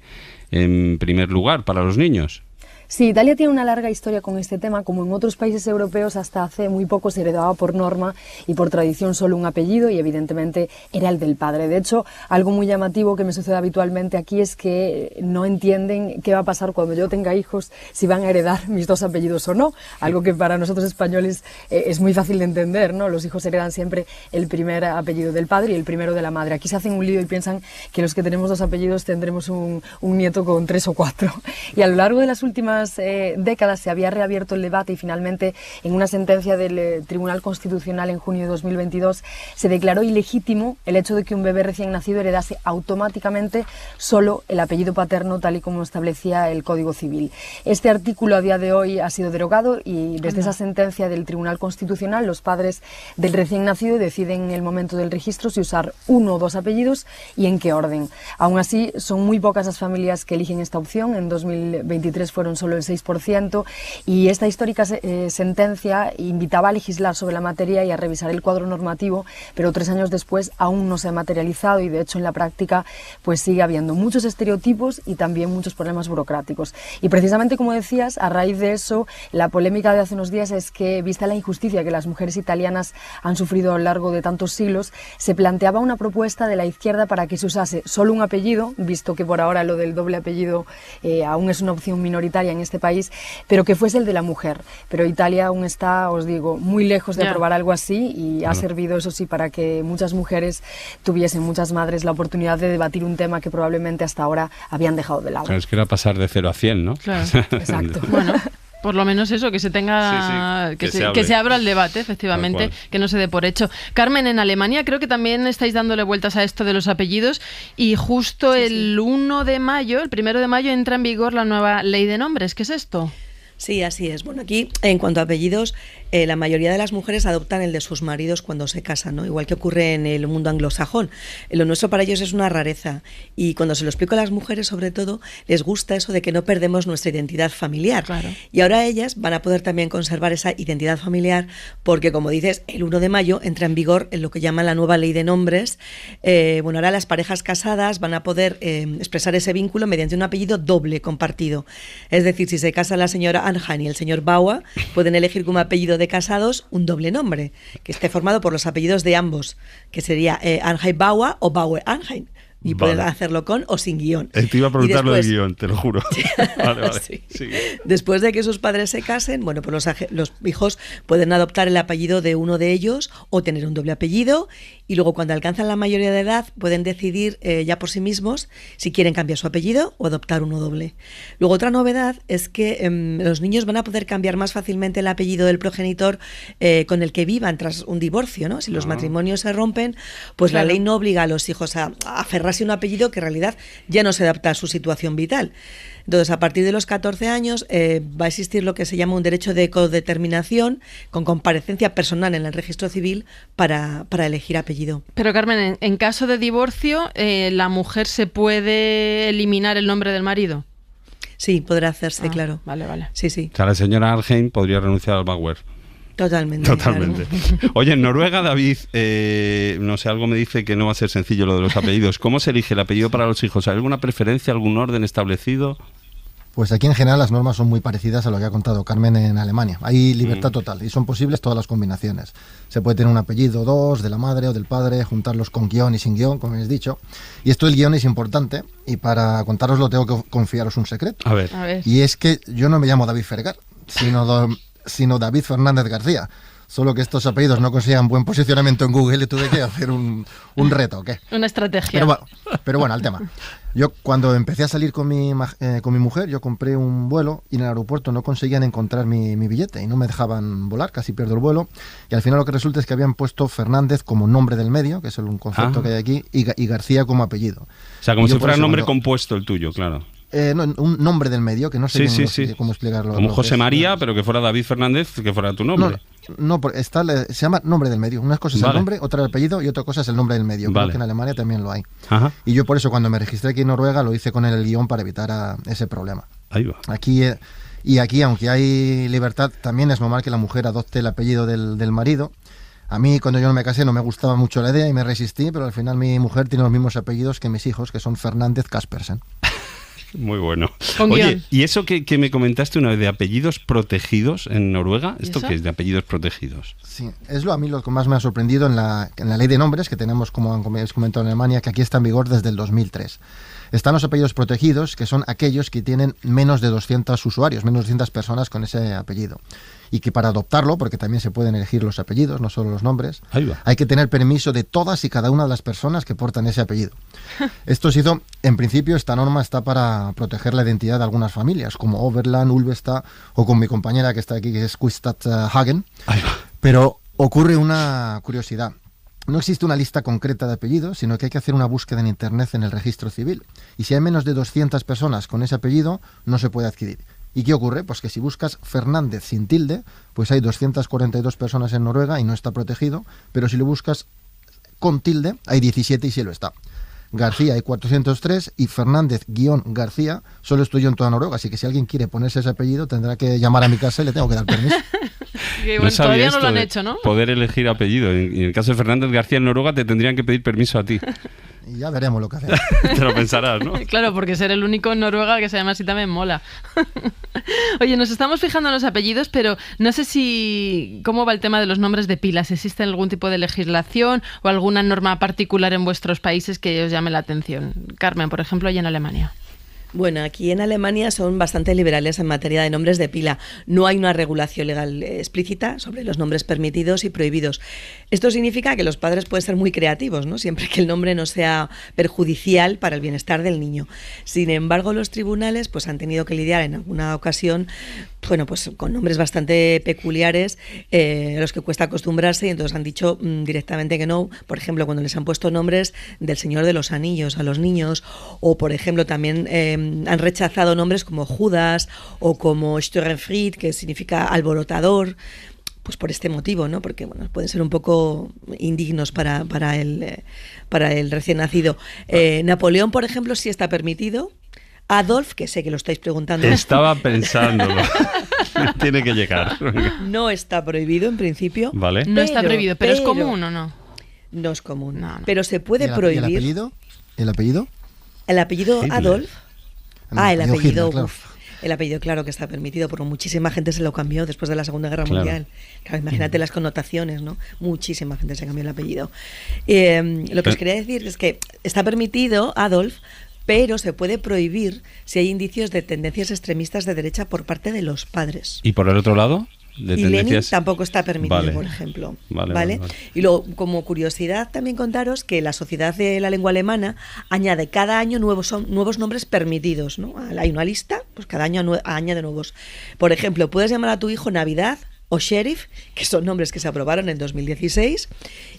en primer lugar para los niños. Sí, Italia tiene una larga historia con este tema. Como en otros países europeos, hasta hace muy poco se heredaba por norma y por tradición solo un apellido, y evidentemente era el del padre. De hecho, algo muy llamativo que me sucede habitualmente aquí es que no entienden qué va a pasar cuando yo tenga hijos, si van a heredar mis dos apellidos o no, algo que para nosotros españoles es muy fácil de entender, ¿no? Los hijos heredan siempre el primer apellido del padre y el primero de la madre. Aquí se hacen un lío y piensan que los que tenemos dos apellidos tendremos un nieto con 3 o 4. Y a lo largo de las últimas décadas se había reabierto el debate y finalmente en una sentencia del Tribunal Constitucional en junio de 2022 se declaró ilegítimo el hecho de que un bebé recién nacido heredase automáticamente solo el apellido paterno tal y como establecía el Código Civil. Este artículo a día de hoy ha sido derogado y desde esa sentencia del Tribunal Constitucional los padres del recién nacido deciden en el momento del registro si usar uno o dos apellidos y en qué orden. Aún así son muy pocas las familias que eligen esta opción. En 2023 fueron solo el 6%, y esta histórica sentencia invitaba a legislar sobre la materia y a revisar el cuadro normativo, pero 3 años después aún no se ha materializado y de hecho en la práctica pues sigue habiendo muchos estereotipos y también muchos problemas burocráticos. Y precisamente como decías, a raíz de eso, la polémica de hace unos días es que, vista la injusticia que las mujeres italianas han sufrido a lo largo de tantos siglos, se planteaba una propuesta de la izquierda para que se usase solo un apellido, visto que por ahora lo del doble apellido aún es una opción minoritaria en este país, pero que fuese el de la mujer. Pero Italia aún está, os digo, muy lejos de aprobar algo así y ha servido, eso sí, para que muchas mujeres tuviesen, muchas madres, la oportunidad de debatir un tema que probablemente hasta ahora habían dejado de lado. Claro, es que era pasar de 0 a 100, ¿no? Claro, exacto. Bueno, por lo menos eso, que se tenga, sí, que se abra el debate, efectivamente, que no se dé por hecho. Carmen, en Alemania creo que también estáis dándole vueltas a esto de los apellidos y justo el 1 de mayo, el 1 de mayo entra en vigor la nueva ley de nombres. ¿Qué es esto? Sí, así es. Bueno, aquí en cuanto a apellidos, la mayoría de las mujeres adoptan el de sus maridos cuando se casan, ¿no? Igual que ocurre en el mundo anglosajón. Lo nuestro para ellos es una rareza y cuando se lo explico a las mujeres, sobre todo, les gusta eso de que no perdemos nuestra identidad familiar. Claro. Y ahora ellas van a poder también conservar esa identidad familiar porque, como dices, el 1 de mayo entra en vigor en lo que llaman la nueva ley de nombres. Bueno, ahora las parejas casadas van a poder expresar ese vínculo mediante un apellido doble compartido. Es decir, si se casa la señora Anjan y el señor Bauer, pueden elegir como apellido de casados un doble nombre, que esté formado por los apellidos de ambos, que sería Anjan Bauer o Bauer Anjan. Y pueden hacerlo con o sin guión. Te iba a preguntar lo del guión, te lo juro. Vale. Sí. Después de que sus padres se casen, bueno, pues los hijos pueden adoptar el apellido de uno de ellos o tener un doble apellido, y luego cuando alcanzan la mayoría de edad pueden decidir ya por sí mismos si quieren cambiar su apellido o adoptar uno doble. Luego otra novedad es que los niños van a poder cambiar más fácilmente el apellido del progenitor con el que vivan tras un divorcio, ¿no? Si los matrimonios se rompen, pues la ley no obliga a los hijos a aferrarse a un apellido que en realidad ya no se adapta a su situación vital. Entonces, a partir de los 14 años va a existir lo que se llama un derecho de codeterminación con comparecencia personal en el registro civil para elegir apellido. Pero Carmen, en caso de divorcio, ¿la mujer se puede eliminar el nombre del marido? Sí, podrá hacerse, claro. Vale. Sí. O sea, la señora Arnhem podría renunciar al Bauer. Totalmente. Claro. Oye, en Noruega, David, no sé, algo me dice que no va a ser sencillo lo de los apellidos. ¿Cómo se elige el apellido para los hijos? ¿Hay alguna preferencia, algún orden establecido? Pues aquí en general las normas son muy parecidas a lo que ha contado Carmen en Alemania. Hay libertad total y son posibles todas las combinaciones. Se puede tener un apellido 2 de la madre o del padre, juntarlos con guión y sin guión, como habéis dicho. Y esto del guión es importante, y para contároslo tengo que confiaros un secreto. A ver. Y es que yo no me llamo David Fergar, sino David Fernández García. Solo que estos apellidos no consigan buen posicionamiento en Google y tuve que hacer un reto, ¿o qué? Una estrategia. Pero bueno, al tema. Yo cuando empecé a salir con mi mujer, yo compré un vuelo y en el aeropuerto no conseguían encontrar mi billete y no me dejaban volar, casi pierdo el vuelo. Y al final lo que resulta es que habían puesto Fernández como nombre del medio, que es un concepto que hay aquí, y García como apellido. O sea, como si fuera nombre compuesto el tuyo, claro. No, un nombre del medio, que no sé cómo explicarlo. Como José María, pero que fuera David Fernández, que fuera tu nombre. No, se llama nombre del medio. Una cosa es el nombre, otra el apellido y otra cosa es el nombre del medio. Creo que en Alemania también lo hay. Ajá. Y yo por eso cuando me registré aquí en Noruega lo hice con el guión para evitar ese problema. Ahí va. Aquí, aunque hay libertad, también es normal que la mujer adopte el apellido del marido. A mí, cuando yo no me casé, no me gustaba mucho la idea y me resistí, pero al final mi mujer tiene los mismos apellidos que mis hijos, que son Fernández Caspersen. Muy bueno. Oye, ¿y eso que me comentaste una vez de apellidos protegidos en Noruega? ¿Esto qué es de apellidos protegidos? Sí, a mí lo que más me ha sorprendido en la ley de nombres que tenemos, como habéis comentado en Alemania, que aquí está en vigor desde el 2003. Están los apellidos protegidos, que son aquellos que tienen menos de 200 usuarios, menos de 200 personas con ese apellido. Y que para adoptarlo, porque también se pueden elegir los apellidos, no solo los nombres, hay que tener permiso de todas y cada una de las personas que portan ese apellido. Esto se hizo, en principio, esta norma está para proteger la identidad de algunas familias, como Overland, Ulvestad, o con mi compañera que está aquí, que es Quistad Hagen. Pero ocurre una curiosidad. No existe una lista concreta de apellidos, sino que hay que hacer una búsqueda en Internet en el registro civil. Y si hay menos de 200 personas con ese apellido, no se puede adquirir. ¿Y qué ocurre? Pues que si buscas Fernández sin tilde, pues hay 242 personas en Noruega y no está protegido, pero si lo buscas con tilde, hay 17 y sí lo está. García hay 403 y Fernández-García solo estoy yo en toda Noruega, así que si alguien quiere ponerse ese apellido tendrá que llamar a mi casa y le tengo que dar permiso. Bueno, todavía no lo han hecho, ¿no? Poder elegir apellido. En el caso de Fernández García en Noruega te tendrían que pedir permiso a ti. Y ya veremos lo que hacemos. Te lo pensarás, ¿no? Claro, porque ser el único en Noruega que se llama así también mola. Oye, nos estamos fijando en los apellidos, pero no sé cómo va el tema de los nombres de pilas. ¿Existe algún tipo de legislación o alguna norma particular en vuestros países que os llame la atención? Carmen, por ejemplo, allá en Alemania. Bueno, aquí en Alemania son bastante liberales en materia de nombres de pila. No hay una regulación legal explícita sobre los nombres permitidos y prohibidos. Esto significa que los padres pueden ser muy creativos, ¿no? Siempre que el nombre no sea perjudicial para el bienestar del niño. Sin embargo, los tribunales pues, han tenido que lidiar en alguna ocasión pues, con nombres bastante peculiares a los que cuesta acostumbrarse, y entonces han dicho directamente que no. Por ejemplo, cuando les han puesto nombres del Señor de los Anillos a los niños, o por ejemplo también han rechazado nombres como Judas o como Störenfried, que significa alborotador, pues por este motivo, ¿no? Porque bueno, pueden ser un poco indignos para el recién nacido. Napoleón, por ejemplo, sí está permitido. Adolf, que sé que lo estáis preguntando. Estaba pensándolo. Tiene que llegar. No está prohibido en principio. Vale. No está prohibido, pero ¿es común o no? No es común. No. Pero se puede prohibir. ¿El apellido? El apellido Hitler. Adolf. El apellido. Hitler, claro. El apellido, claro que está permitido, porque muchísima gente se lo cambió después de la Segunda Guerra Mundial. Claro, imagínate las connotaciones, ¿no? Muchísima gente se cambió el apellido. Lo que os quería decir es que está permitido, Adolf, pero se puede prohibir si hay indicios de tendencias extremistas de derecha por parte de los padres. ¿Y por el otro lado? De y tendencias... Lenin tampoco está permitido, por ejemplo. Vale. Y luego, como curiosidad, también contaros que la Sociedad de la Lengua Alemana añade cada año nuevos nombres permitidos, ¿no? Hay una lista, pues cada año añade nuevos. Por ejemplo, puedes llamar a tu hijo Navidad o Sheriff, que son nombres que se aprobaron en 2016,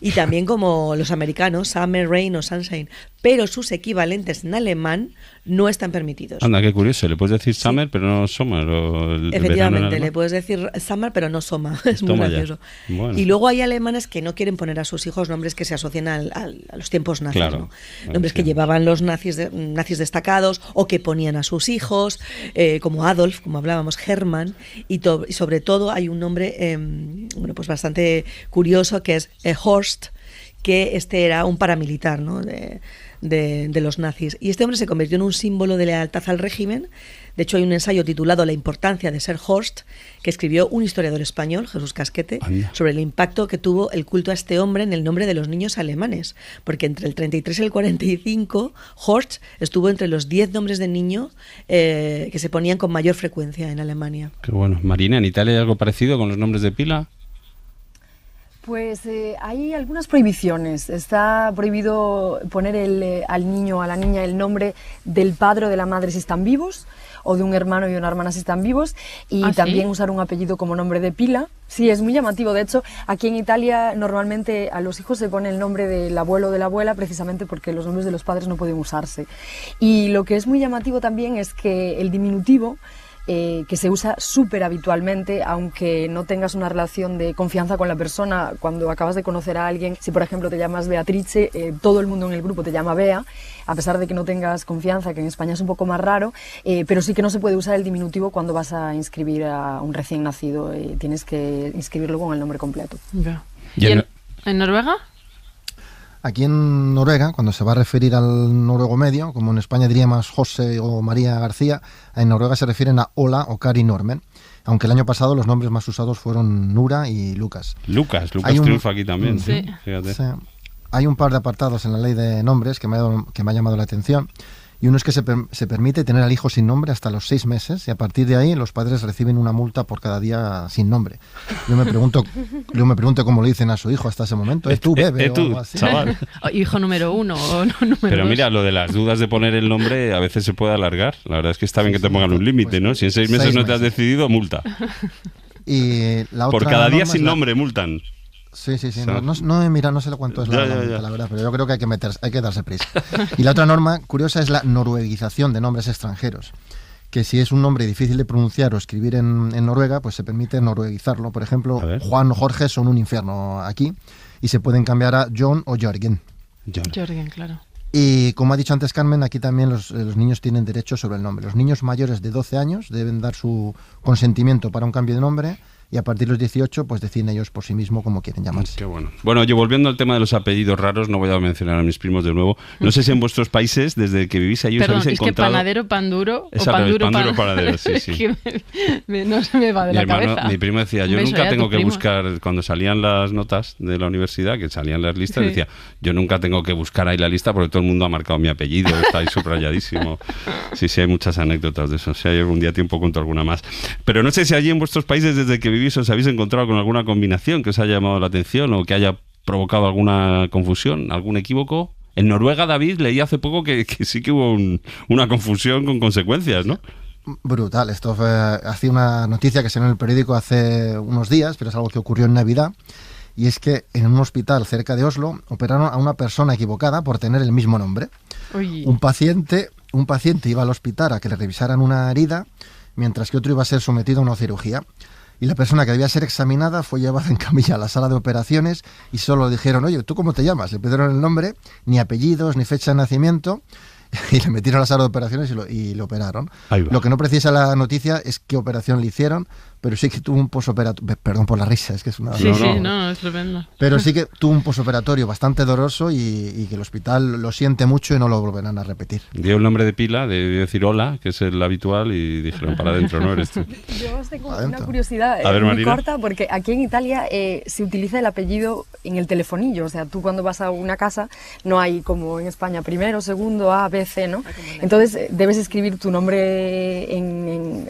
y también como los americanos, Summer, Rain o Sunshine, pero sus equivalentes en alemán no están permitidos. Anda, qué curioso, le puedes decir Summer, pero no Summer. Efectivamente, le puedes decir Summer, pero no Soma, es muy gracioso. Bueno. Y luego hay alemanes que no quieren poner a sus hijos nombres que se asocian a los tiempos nazis, ¿no? Nombres que llevaban los nazis destacados o que ponían a sus hijos, como Adolf, como hablábamos, Hermann, y sobre todo hay un nombre pues bastante curioso que es Horst, que era un paramilitar, ¿no? de los nazis. Y este hombre se convirtió en un símbolo de lealtad al régimen. De hecho, hay un ensayo titulado La importancia de ser Horst, que escribió un historiador español, Jesús Casquete, sobre el impacto que tuvo el culto a este hombre en el nombre de los niños alemanes. Porque entre el 33 y el 45, Horst estuvo entre los 10 nombres de niño que se ponían con mayor frecuencia en Alemania. Qué bueno. Marina, ¿en Italia hay algo parecido con los nombres de pila? Pues hay algunas prohibiciones. Está prohibido poner al niño o a la niña el nombre del padre o de la madre si están vivos, o de un hermano y una hermana si están vivos, y también usar un apellido como nombre de pila. Sí, es muy llamativo. De hecho, aquí en Italia normalmente a los hijos se pone el nombre del abuelo o de la abuela, precisamente porque los nombres de los padres no pueden usarse. Y lo que es muy llamativo también es que el diminutivo, que se usa súper habitualmente, aunque no tengas una relación de confianza con la persona. Cuando acabas de conocer a alguien, si por ejemplo te llamas Beatrice, todo el mundo en el grupo te llama Bea, a pesar de que no tengas confianza, que en España es un poco más raro, pero sí que no se puede usar el diminutivo cuando vas a inscribir a un recién nacido, tienes que inscribirlo con el nombre completo. ¿Y en Noruega? Aquí en Noruega, cuando se va a referir al noruego medio, como en España diríamos José o María García, en Noruega se refieren a Ola o Kari Normen, aunque el año pasado los nombres más usados fueron Nura y Lucas. Lucas triunfa aquí también, sí. Fíjate. Sí. Hay un par de apartados en la ley de nombres que me ha llamado la atención. Y uno es que se permite tener al hijo sin nombre hasta los 6 meses, y a partir de ahí los padres reciben una multa por cada día sin nombre. Yo me pregunto cómo le dicen a su hijo hasta ese momento. ¿Es tú, bebé? Tú, chaval. Hijo número 1 o número 2. Pero mira, lo de las dudas de poner el nombre a veces se puede alargar. La verdad es que está bien que te pongan un límite, ¿no? Si en 6 meses no te has decidido, multa. Y la otra por cada día sin nombre multan. Sí. No sé cuánto es la verdad, pero yo creo que hay que darse prisa. Y la otra norma curiosa es la norueguización de nombres extranjeros, que si es un nombre difícil de pronunciar o escribir en Noruega, pues se permite norueguizarlo. Por ejemplo, Juan o Jorge son un infierno aquí, y se pueden cambiar a John o Jørgen. Jørgen, claro. Y como ha dicho antes Carmen, aquí también los niños tienen derecho sobre el nombre. Los niños mayores de 12 años deben dar su consentimiento para un cambio de nombre, y a partir de los 18 pues deciden ellos por sí mismos cómo quieren llamarse. Qué bueno. Bueno, yo volviendo al tema de los apellidos raros, no voy a mencionar a mis primos de nuevo. No sé si en vuestros países, desde que vivís allí, os habéis encontrado... Perdón, es que panadero, pan duro, o pan duro, panadero, sí. No se me va de la cabeza. Mi primo decía, yo nunca tengo que buscar, cuando salían las notas de la universidad, que salían las listas, decía, yo nunca tengo que buscar ahí la lista porque todo el mundo ha marcado mi apellido, está ahí subrayadísimo. Sí, hay muchas anécdotas de eso. Si hay algún día tiempo, cuento alguna más. Pero no sé si allí en vuestros países, desde que vivís, os habéis encontrado con alguna combinación que os haya llamado la atención o que haya provocado alguna confusión, algún equívoco. En Noruega, David, leí hace poco que sí que hubo una confusión con consecuencias, ¿no? Brutal. Esto hacía una noticia que salió en el periódico hace unos días, pero es algo que ocurrió en Navidad. Y es que en un hospital cerca de Oslo operaron a una persona equivocada por tener el mismo nombre. Uy. Un paciente iba al hospital a que le revisaran una herida, mientras que otro iba a ser sometido a una cirugía. Y la persona que debía ser examinada fue llevada en camilla a la sala de operaciones y solo le dijeron, oye, ¿tú cómo te llamas? Le pidieron el nombre, ni apellidos, ni fecha de nacimiento, y le metieron a la sala de operaciones y lo operaron. Lo que no precisa la noticia es qué operación le hicieron, pero sí que tuvo un posoperatorio, perdón por la risa, es que es una... Sí, no, es tremendo. Pero sí que tuvo un posoperatorio bastante doloroso y que el hospital lo siente mucho y no lo volverán a repetir. Dio el nombre de pila, de decir hola, que es el habitual, y dijeron, para adentro, no eres tú. Yo os tengo una curiosidad A ver, muy Marina. corta, porque aquí en Italia se utiliza el apellido en el telefonillo, o sea, tú cuando vas a una casa no hay como en España primero, segundo, A, B, C, ¿no? Entonces debes escribir tu nombre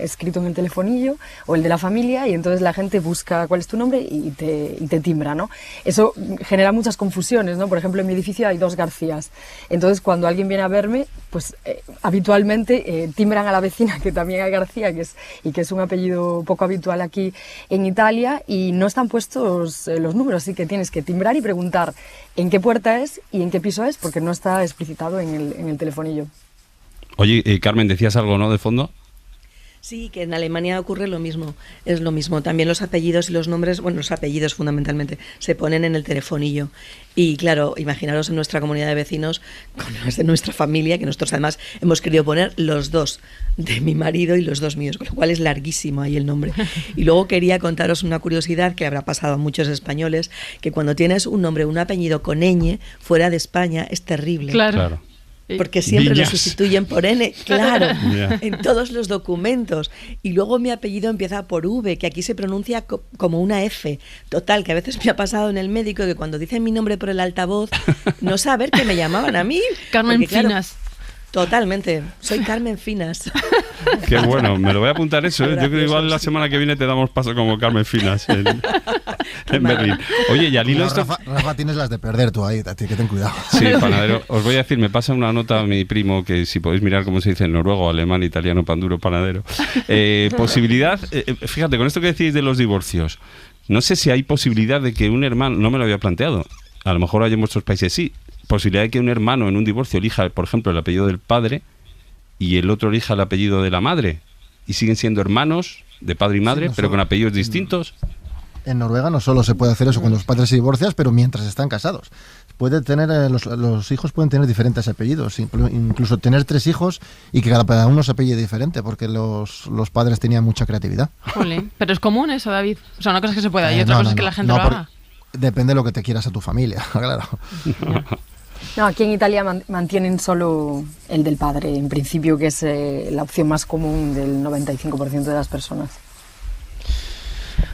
escrito en el telefonillo o el de la familia, y entonces la gente busca cuál es tu nombre y te timbra, ¿no? Eso genera muchas confusiones, ¿no? Por ejemplo, en mi edificio hay 2 Garcías, entonces cuando alguien viene a verme, pues habitualmente timbran a la vecina, que también hay García, que es un apellido poco habitual aquí en Italia, y no están puestos los números, así que tienes que timbrar y preguntar en qué puerta es y en qué piso es, porque no está explicitado en el telefonillo. Oye, Carmen, decías algo, ¿no?, de fondo. Sí, que en Alemania ocurre lo mismo, es lo mismo. También los apellidos y los nombres, bueno, los apellidos fundamentalmente, se ponen en el telefonillo. Y claro, imaginaros en nuestra comunidad de vecinos, con los de nuestra familia, que nosotros además hemos querido poner los 2 de mi marido y los 2 míos, con lo cual es larguísimo ahí el nombre. Y luego quería contaros una curiosidad que le habrá pasado a muchos españoles, que cuando tienes un nombre, un apellido con ñ, fuera de España, es terrible. Claro. Porque siempre Viñas. lo sustituyen por N, claro, Yeah. en todos los documentos. Y luego mi apellido empieza por V, que aquí se pronuncia como una F. Total, que a veces me ha pasado en el médico que cuando dicen mi nombre por el altavoz, no saber que me llamaban a mí. Carmen Porque, claro, Finas. Totalmente, soy Carmen Finas. Qué bueno, me lo voy a apuntar eso, ¿eh? Yo creo que igual la semana que viene te damos paso como Carmen Finas en Berlín. Oye, y al hilo No, esto... Rafa, tienes las de perder tú ahí, que ten cuidado. Sí, panadero. Os voy a decir, me pasa una nota a mi primo, que si podéis mirar cómo se dice en noruego, alemán, italiano, pan duro, panadero. Posibilidad, fíjate, con esto que decís de los divorcios, no sé si hay posibilidad de que un hermano, no me lo había planteado, a lo mejor hay en vuestros países sí, posibilidad de que un hermano en un divorcio elija, por ejemplo, el apellido del padre y el otro elija el apellido de la madre, y siguen siendo hermanos de padre y madre, Sí, no pero solo- con apellidos distintos. En Noruega no solo se puede hacer eso cuando los padres se divorcian, pero mientras están casados. Puede tener, los hijos pueden tener diferentes apellidos, incluso tener 3 hijos y que cada uno se apellide diferente, porque los padres tenían mucha creatividad. Jolín. Pero es común eso, David. O sea, una cosa es que se pueda y otra No, cosa no, es que la no, gente no, lo por- haga. Depende de lo que te quieras a tu familia, claro. No, aquí en Italia mantienen solo el del padre, en principio, que es la opción más común del 95% de las personas.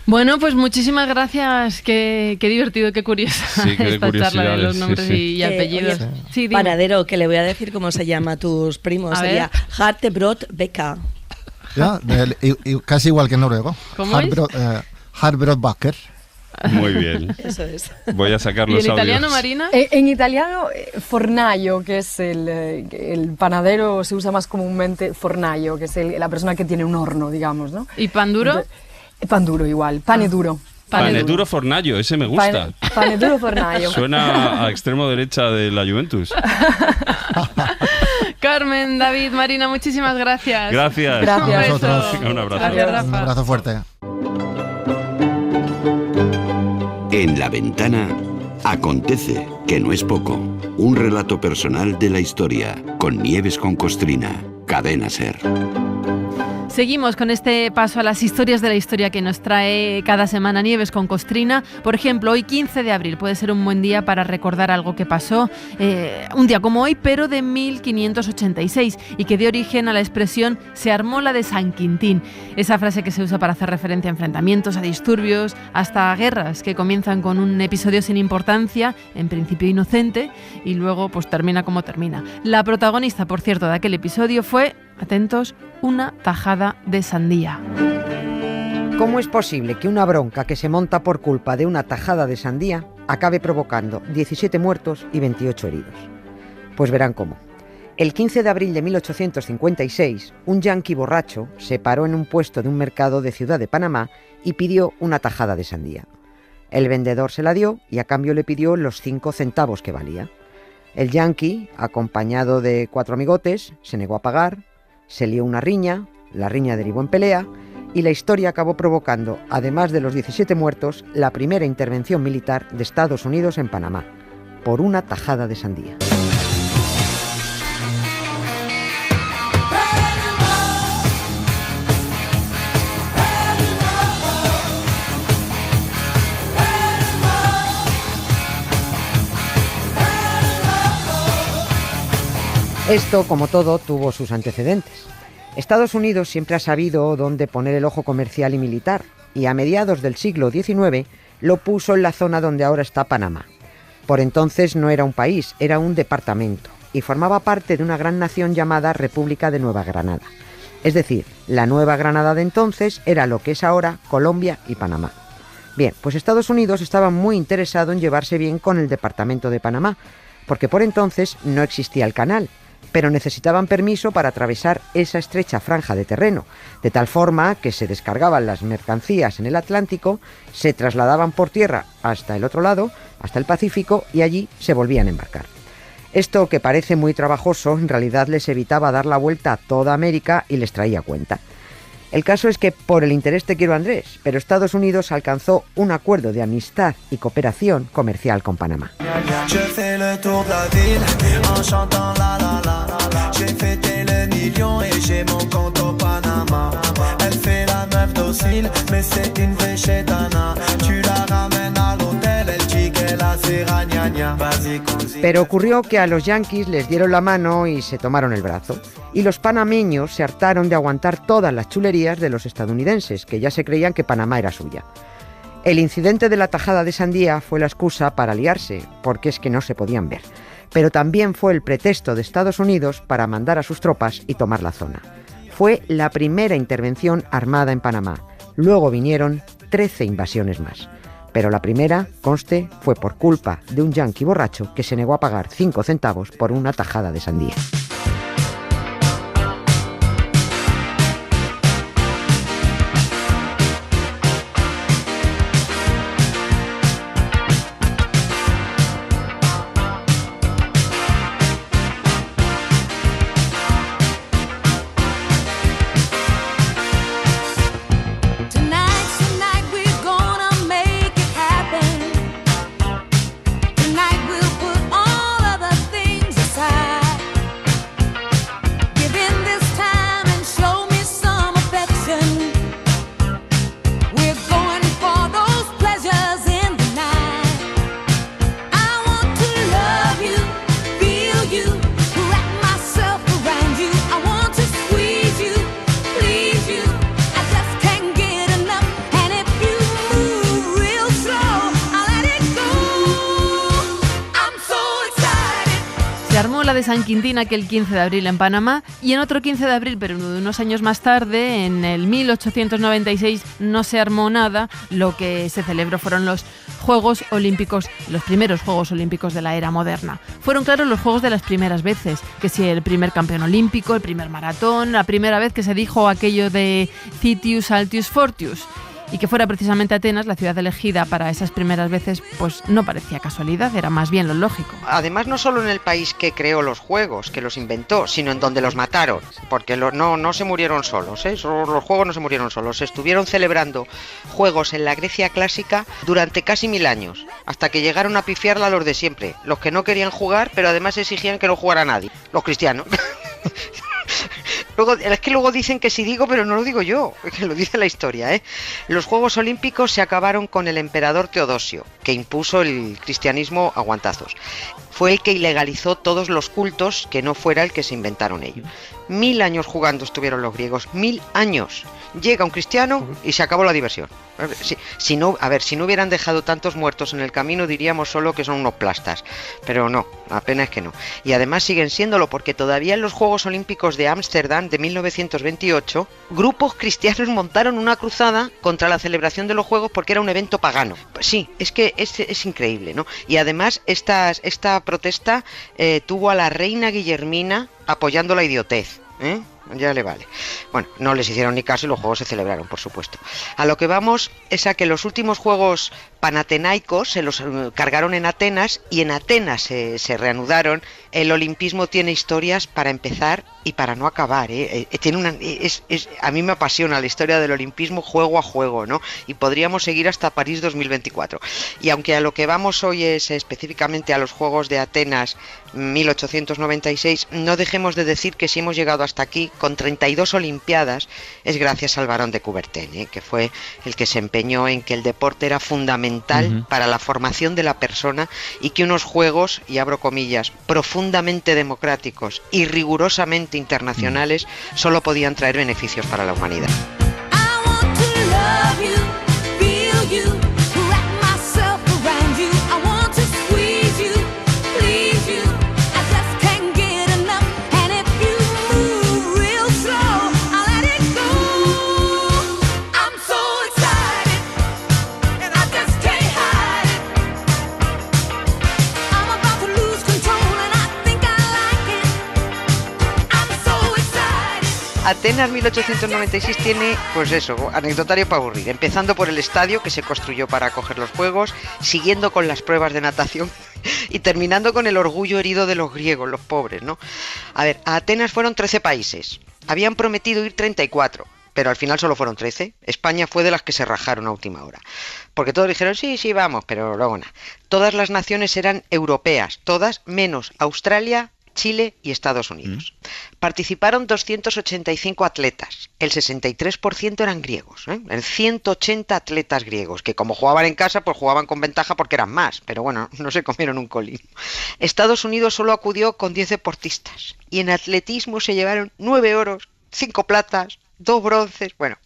Bueno, pues muchísimas gracias. Qué divertido, qué curiosa Sí, qué esta charla de los curiosidades, nombres sí, sí. y apellidos. Oye, Sí, dime. panadero, que le voy a decir cómo se llama a tus primos. A Sería Hartebrot Beca. ¿Ya? Casi igual que en noruego. ¿Cómo es? Harbrotbacker. Muy bien. Eso es. Voy a sacar ¿Y los en audios. italiano, Marina? En italiano, fornaio, que es el panadero, se usa más comúnmente fornaio, que es la persona que tiene un horno, digamos, ¿no? ¿Y pan duro? Entonces, pan duro igual, pane duro. Pane duro fornallo, ese me gusta. Pane duro fornaio. Suena a extremo derecha de la Juventus. Carmen, David, Marina, muchísimas gracias. Gracias. Gracias. Un beso. Venga, un abrazo. Gracias, Rafa. Un abrazo fuerte. En La Ventana acontece, que no es poco, un relato personal de la historia con Nieves con Costrina, Cadena SER. Seguimos con este paso a las historias de la historia que nos trae cada semana Nieves con Costrina. Por ejemplo, hoy 15 de abril puede ser un buen día para recordar algo que pasó un día como hoy, pero de 1586, y que dio origen a la expresión "se armó la de San Quintín", esa frase que se usa para hacer referencia a enfrentamientos, a disturbios, hasta a guerras que comienzan con un episodio sin importancia, en principio inocente, y luego pues termina como termina. La protagonista, por cierto, de aquel episodio fue, atentos, una tajada de sandía. ¿Cómo es posible que una bronca que se monta por culpa de una tajada de sandía acabe provocando 17 muertos y 28 heridos? Pues verán cómo. El 15 de abril de 1856, un yanqui borracho se paró en un puesto de un mercado de Ciudad de Panamá y pidió una tajada de sandía. El vendedor se la dio y a cambio le pidió los 5 centavos que valía. El yanqui, acompañado de 4 amigotes, se negó a pagar, se lió una riña, la riña derivó en pelea y la historia acabó provocando, además de los 17 muertos, la primera intervención militar de Estados Unidos en Panamá, por una tajada de sandía. Esto, como todo, tuvo sus antecedentes. Estados Unidos siempre ha sabido dónde poner el ojo comercial y militar, y a mediados del siglo XIX lo puso en la zona donde ahora está Panamá. Por entonces no era un país, era un departamento, y formaba parte de una gran nación llamada República de Nueva Granada. Es decir, la Nueva Granada de entonces era lo que es ahora Colombia y Panamá. Bien, pues Estados Unidos estaba muy interesado en llevarse bien con el departamento de Panamá, porque por entonces no existía el canal, pero necesitaban permiso para atravesar esa estrecha franja de terreno, de tal forma que se descargaban las mercancías en el Atlántico, se trasladaban por tierra hasta el otro lado, hasta el Pacífico, y allí se volvían a embarcar. Esto, que parece muy trabajoso, en realidad les evitaba dar la vuelta a toda América y les traía cuenta. El caso es que, por el interés te quiero Andrés, pero Estados Unidos alcanzó un acuerdo de amistad y cooperación comercial con Panamá. Pero ocurrió que a los yanquis les dieron la mano y se tomaron el brazo. Y los panameños se hartaron de aguantar todas las chulerías de los estadounidenses, que ya se creían que Panamá era suya. El incidente de la tajada de sandía fue la excusa para liarse, porque es que no se podían ver. Pero también fue el pretexto de Estados Unidos para mandar a sus tropas y tomar la zona. Fue la primera intervención armada en Panamá. Luego vinieron 13 invasiones más. Pero la primera, conste, fue por culpa de un yanqui borracho que se negó a pagar 5 centavos por una tajada de sandía. De San Quintín aquel 15 de abril en Panamá, y en otro 15 de abril, pero unos años más tarde, en el 1896, no se armó nada. Lo que se celebró fueron los Juegos Olímpicos, los primeros Juegos Olímpicos de la era moderna. Fueron, claro, los Juegos de las primeras veces, que si el primer campeón olímpico, el primer maratón, la primera vez que se dijo aquello de Citius Altius Fortius. Y que fuera precisamente Atenas la ciudad elegida para esas primeras veces, pues no parecía casualidad, era más bien lo lógico. Además, no solo en el país que creó los juegos, que los inventó, sino en donde los mataron, porque no se murieron solos, ¿eh? Los juegos no se murieron solos, se estuvieron celebrando juegos en la Grecia clásica durante casi 1000 años, hasta que llegaron a pifiarla los de siempre, los que no querían jugar, pero además exigían que no jugara nadie, los cristianos. Luego dicen que sí digo, pero no lo digo yo, que lo dice la historia, ¿eh? Los Juegos Olímpicos se acabaron con el emperador Teodosio, que impuso el cristianismo a guantazos. Fue el que ilegalizó todos los cultos que no fuera el que se inventaron ellos. 1000 años jugando estuvieron los griegos, 1000 años. Llega un cristiano y se acabó la diversión. Si no hubieran dejado tantos muertos en el camino, diríamos solo que son unos plastas. Pero no, apenas que no. Y además siguen siéndolo, porque todavía en los Juegos Olímpicos de Ámsterdam de 1928, grupos cristianos montaron una cruzada contra la celebración de los Juegos porque era un evento pagano. Sí, es que es increíble, ¿no? Y además esta protesta tuvo a la reina Guillermina apoyando la idiotez, ¿eh? Ya le vale. Bueno, no les hicieron ni caso y los juegos se celebraron, por supuesto. A lo que vamos es a que los últimos juegos panatenaicos se los cargaron en Atenas, y en Atenas se reanudaron. El olimpismo tiene historias, para empezar, y para no acabar, a mí me apasiona la historia del olimpismo juego a juego, ¿no? Y podríamos seguir hasta París 2024. Y aunque a lo que vamos hoy es específicamente a los Juegos de Atenas 1896, no dejemos de decir que si hemos llegado hasta aquí con 32 Olimpiadas es gracias al Barón de Coubertin, que fue el que se empeñó en que el deporte era fundamental para la formación de la persona y que unos juegos, y abro comillas, profundamente democráticos y rigurosamente internacionales solo podían traer beneficios para la humanidad. Atenas 1896 tiene, pues eso, anecdotario para aburrir, empezando por el estadio que se construyó para acoger los Juegos, siguiendo con las pruebas de natación y terminando con el orgullo herido de los griegos, los pobres, ¿no? A ver, a Atenas fueron 13 países, habían prometido ir 34, pero al final solo fueron 13. España fue de las que se rajaron a última hora, porque todos dijeron, sí, vamos, pero luego nada. Todas las naciones eran europeas, todas menos Australia, Chile y Estados Unidos. Participaron 285 atletas, el 63% eran griegos, el 180 atletas griegos, que como jugaban en casa, pues jugaban con ventaja porque eran más, pero bueno, no se comieron un colín. Estados Unidos solo acudió con 10 deportistas, y en atletismo se llevaron 9 oros, 5 platas, 2 bronces, bueno,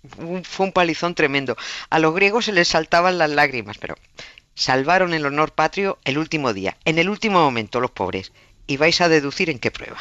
fue un palizón tremendo. A los griegos se les saltaban las lágrimas, pero salvaron el honor patrio el último día, en el último momento, los pobres. Y vais a deducir en qué prueba.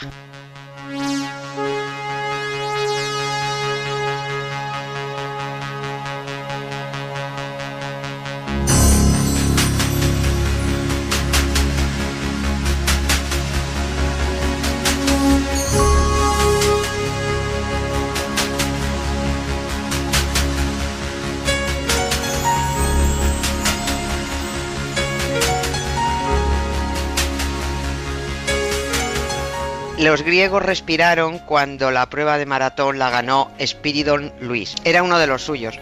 Los griegos respiraron cuando la prueba de maratón la ganó Spiridon Luis. Era uno de los suyos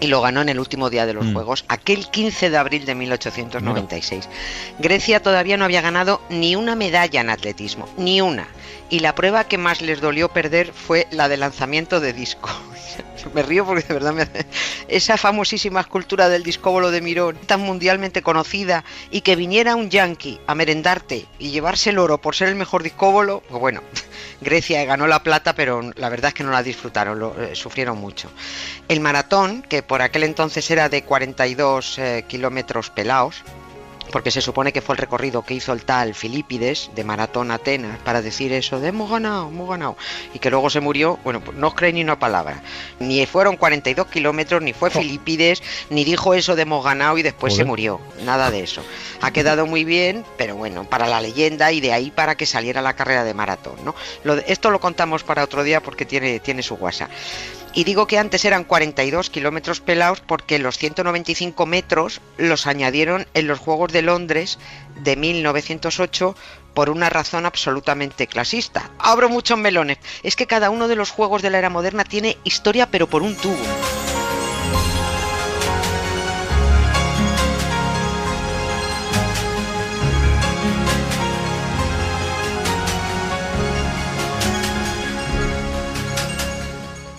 y lo ganó en el último día de los Juegos, aquel 15 de abril de 1896. Grecia todavía no había ganado ni una medalla en atletismo, ni una. Y la prueba que más les dolió perder fue la de lanzamiento de disco. Me río porque de verdad esa famosísima escultura del discóbolo de Mirón, tan mundialmente conocida, y que viniera un yanqui a merendarte y llevarse el oro por ser el mejor discóbolo, pues bueno, Grecia ganó la plata, pero la verdad es que no la disfrutaron, sufrieron mucho. El maratón, que por aquel entonces era de 42 kilómetros pelados, porque se supone que fue el recorrido que hizo el tal Filipides de Maratón Atenas para decir eso de hemos ganado, y que luego se murió. Bueno, pues no os creéis ni una palabra, ni fueron 42 kilómetros, ni fue Filipides, ni dijo eso de hemos ganado y después se murió, nada de eso. Ha quedado muy bien, pero bueno, para la leyenda y de ahí para que saliera la carrera de maratón, ¿no? Esto lo contamos para otro día porque tiene su guasa. Y digo que antes eran 42 kilómetros pelados porque los 195 metros los añadieron en los Juegos de Londres de 1908 por una razón absolutamente clasista. Abro muchos melones. Es que cada uno de los Juegos de la era moderna tiene historia, pero por un tubo.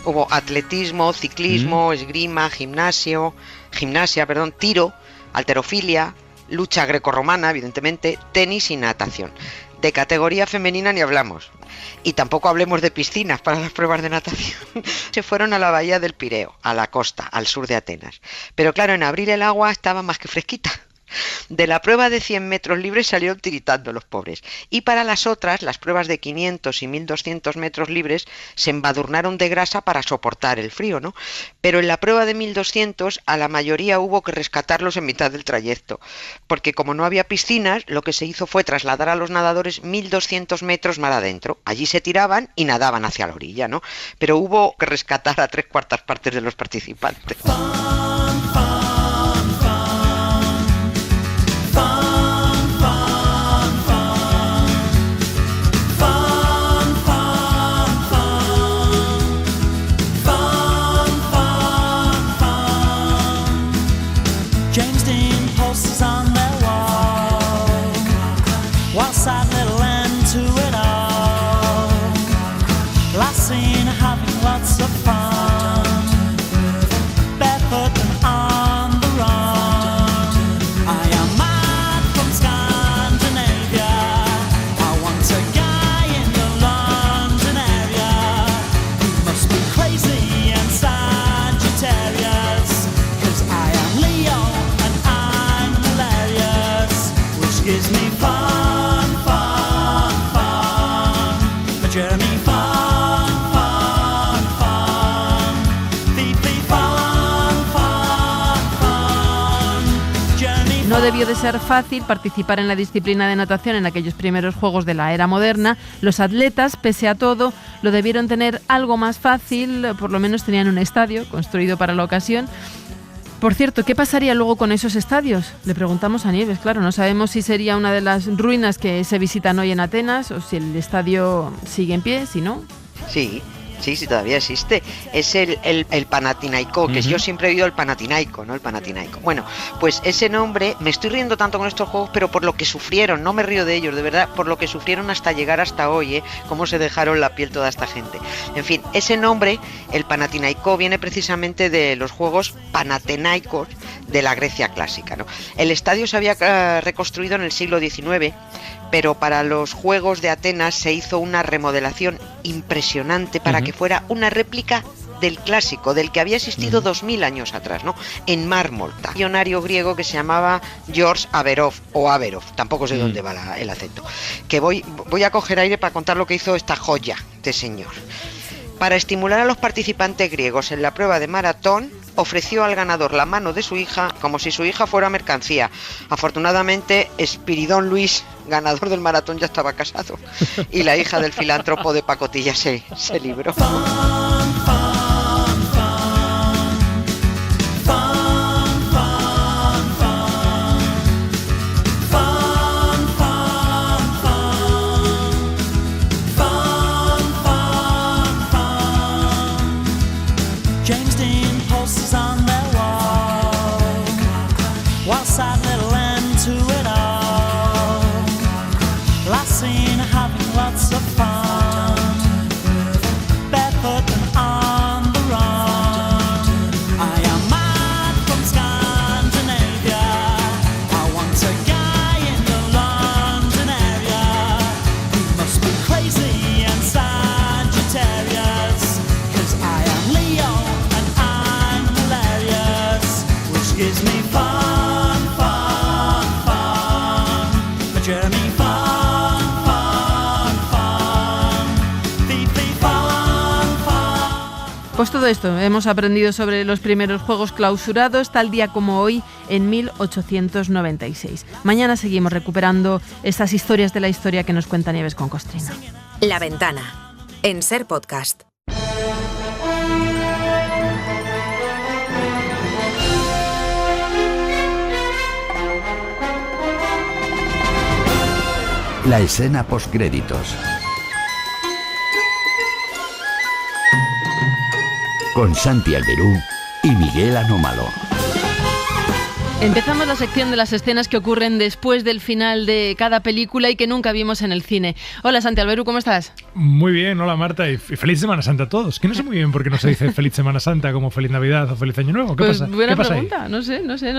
Hubo atletismo, ciclismo, esgrima, gimnasia, tiro, halterofilia, lucha grecorromana, evidentemente, tenis y natación. De categoría femenina ni hablamos. Y tampoco hablemos de piscinas para las pruebas de natación. Se fueron a la bahía del Pireo, a la costa, al sur de Atenas. Pero claro, en abril el agua estaba más que fresquita. De la prueba de 100 metros libres salieron tiritando los pobres. Y para las otras, las pruebas de 500 y 1200 metros libres, se embadurnaron de grasa para soportar el frío, ¿no? Pero en la prueba de 1200, a la mayoría hubo que rescatarlos en mitad del trayecto. Porque como no había piscinas, lo que se hizo fue trasladar a los nadadores 1200 metros mar adentro. Allí se tiraban y nadaban hacia la orilla, ¿no? Pero hubo que rescatar a 3/4 partes de los participantes. James Dean posters on their wall. What sad little end to it all. Last seen having lots of fun, barefoot and on the run. I am mad from Scandinavia. I want a guy in the London area. He must be crazy and Sagittarius, 'cause I am Leo and I'm hilarious, which gives me fun, fun, fun. Jeremy, fun, fun, fun. Fifi, fun, fun, fun. Jeremy, No debió de ser fácil participar en la disciplina de natación en aquellos primeros Juegos de la era moderna. Los atletas, pese a todo, lo debieron tener algo más fácil, por lo menos tenían un estadio construido para la ocasión. Por cierto, ¿qué pasaría luego con esos estadios? Le preguntamos a Nieves, claro, no sabemos si sería una de las ruinas que se visitan hoy en Atenas o si el estadio sigue en pie, si no. Sí, todavía existe. Es el Panathinaikos, que yo siempre he oído el Panathinaiko, ¿no? El Panathinaikos. Bueno, pues ese nombre, me estoy riendo tanto con estos juegos, pero por lo que sufrieron, no me río de ellos, de verdad, por lo que sufrieron hasta llegar hasta hoy, cómo se dejaron la piel toda esta gente. En fin, ese nombre, el Panathinaikos, viene precisamente de los juegos Panathinaikos de la Grecia clásica, ¿no? El estadio se había reconstruido en el siglo XIX, pero para los Juegos de Atenas se hizo una remodelación impresionante para que fuera una réplica del clásico, del que había existido 2000 años atrás, ¿no? En mármol. Un millonario griego que se llamaba George Averov, tampoco sé dónde va el acento, que voy a coger aire para contar lo que hizo esta joya de señor. Para estimular a los participantes griegos en la prueba de maratón, ofreció al ganador la mano de su hija como si su hija fuera mercancía. Afortunadamente, Espiridón Luis, ganador del maratón, ya estaba casado y la hija del filántropo de pacotilla se libró. James Dean posters on their wall. What sad little end to it all. Last seen having lots of fun, barefoot and on the run. I am mad from Scandinavia. I want a guy in the London area. He must be crazy and Sagittarius, 'cause I am Leo and I'm hilarious, which gives me fun, fun, fun. Jeremy, fun, fun, fun. Fifi, fun, fun. Pues todo esto hemos aprendido sobre los primeros Juegos clausurados, tal día como hoy, en 1896. Mañana seguimos recuperando estas historias de la historia que nos cuenta Nieves con Costrina. La Ventana, en Ser Podcast. La escena postcréditos. Con Santi Alberú y Miguel Anómalo. Empezamos la sección de las escenas que ocurren después del final de cada película y que nunca vimos en el cine. Hola, Santi Alberú, ¿cómo estás? Muy bien, hola Marta, y feliz Semana Santa a todos. Que no sé muy bien por qué no se dice feliz Semana Santa como feliz Navidad o feliz Año Nuevo. ¿Qué pues pasa? Buena ¿Qué pasa pregunta, ahí? No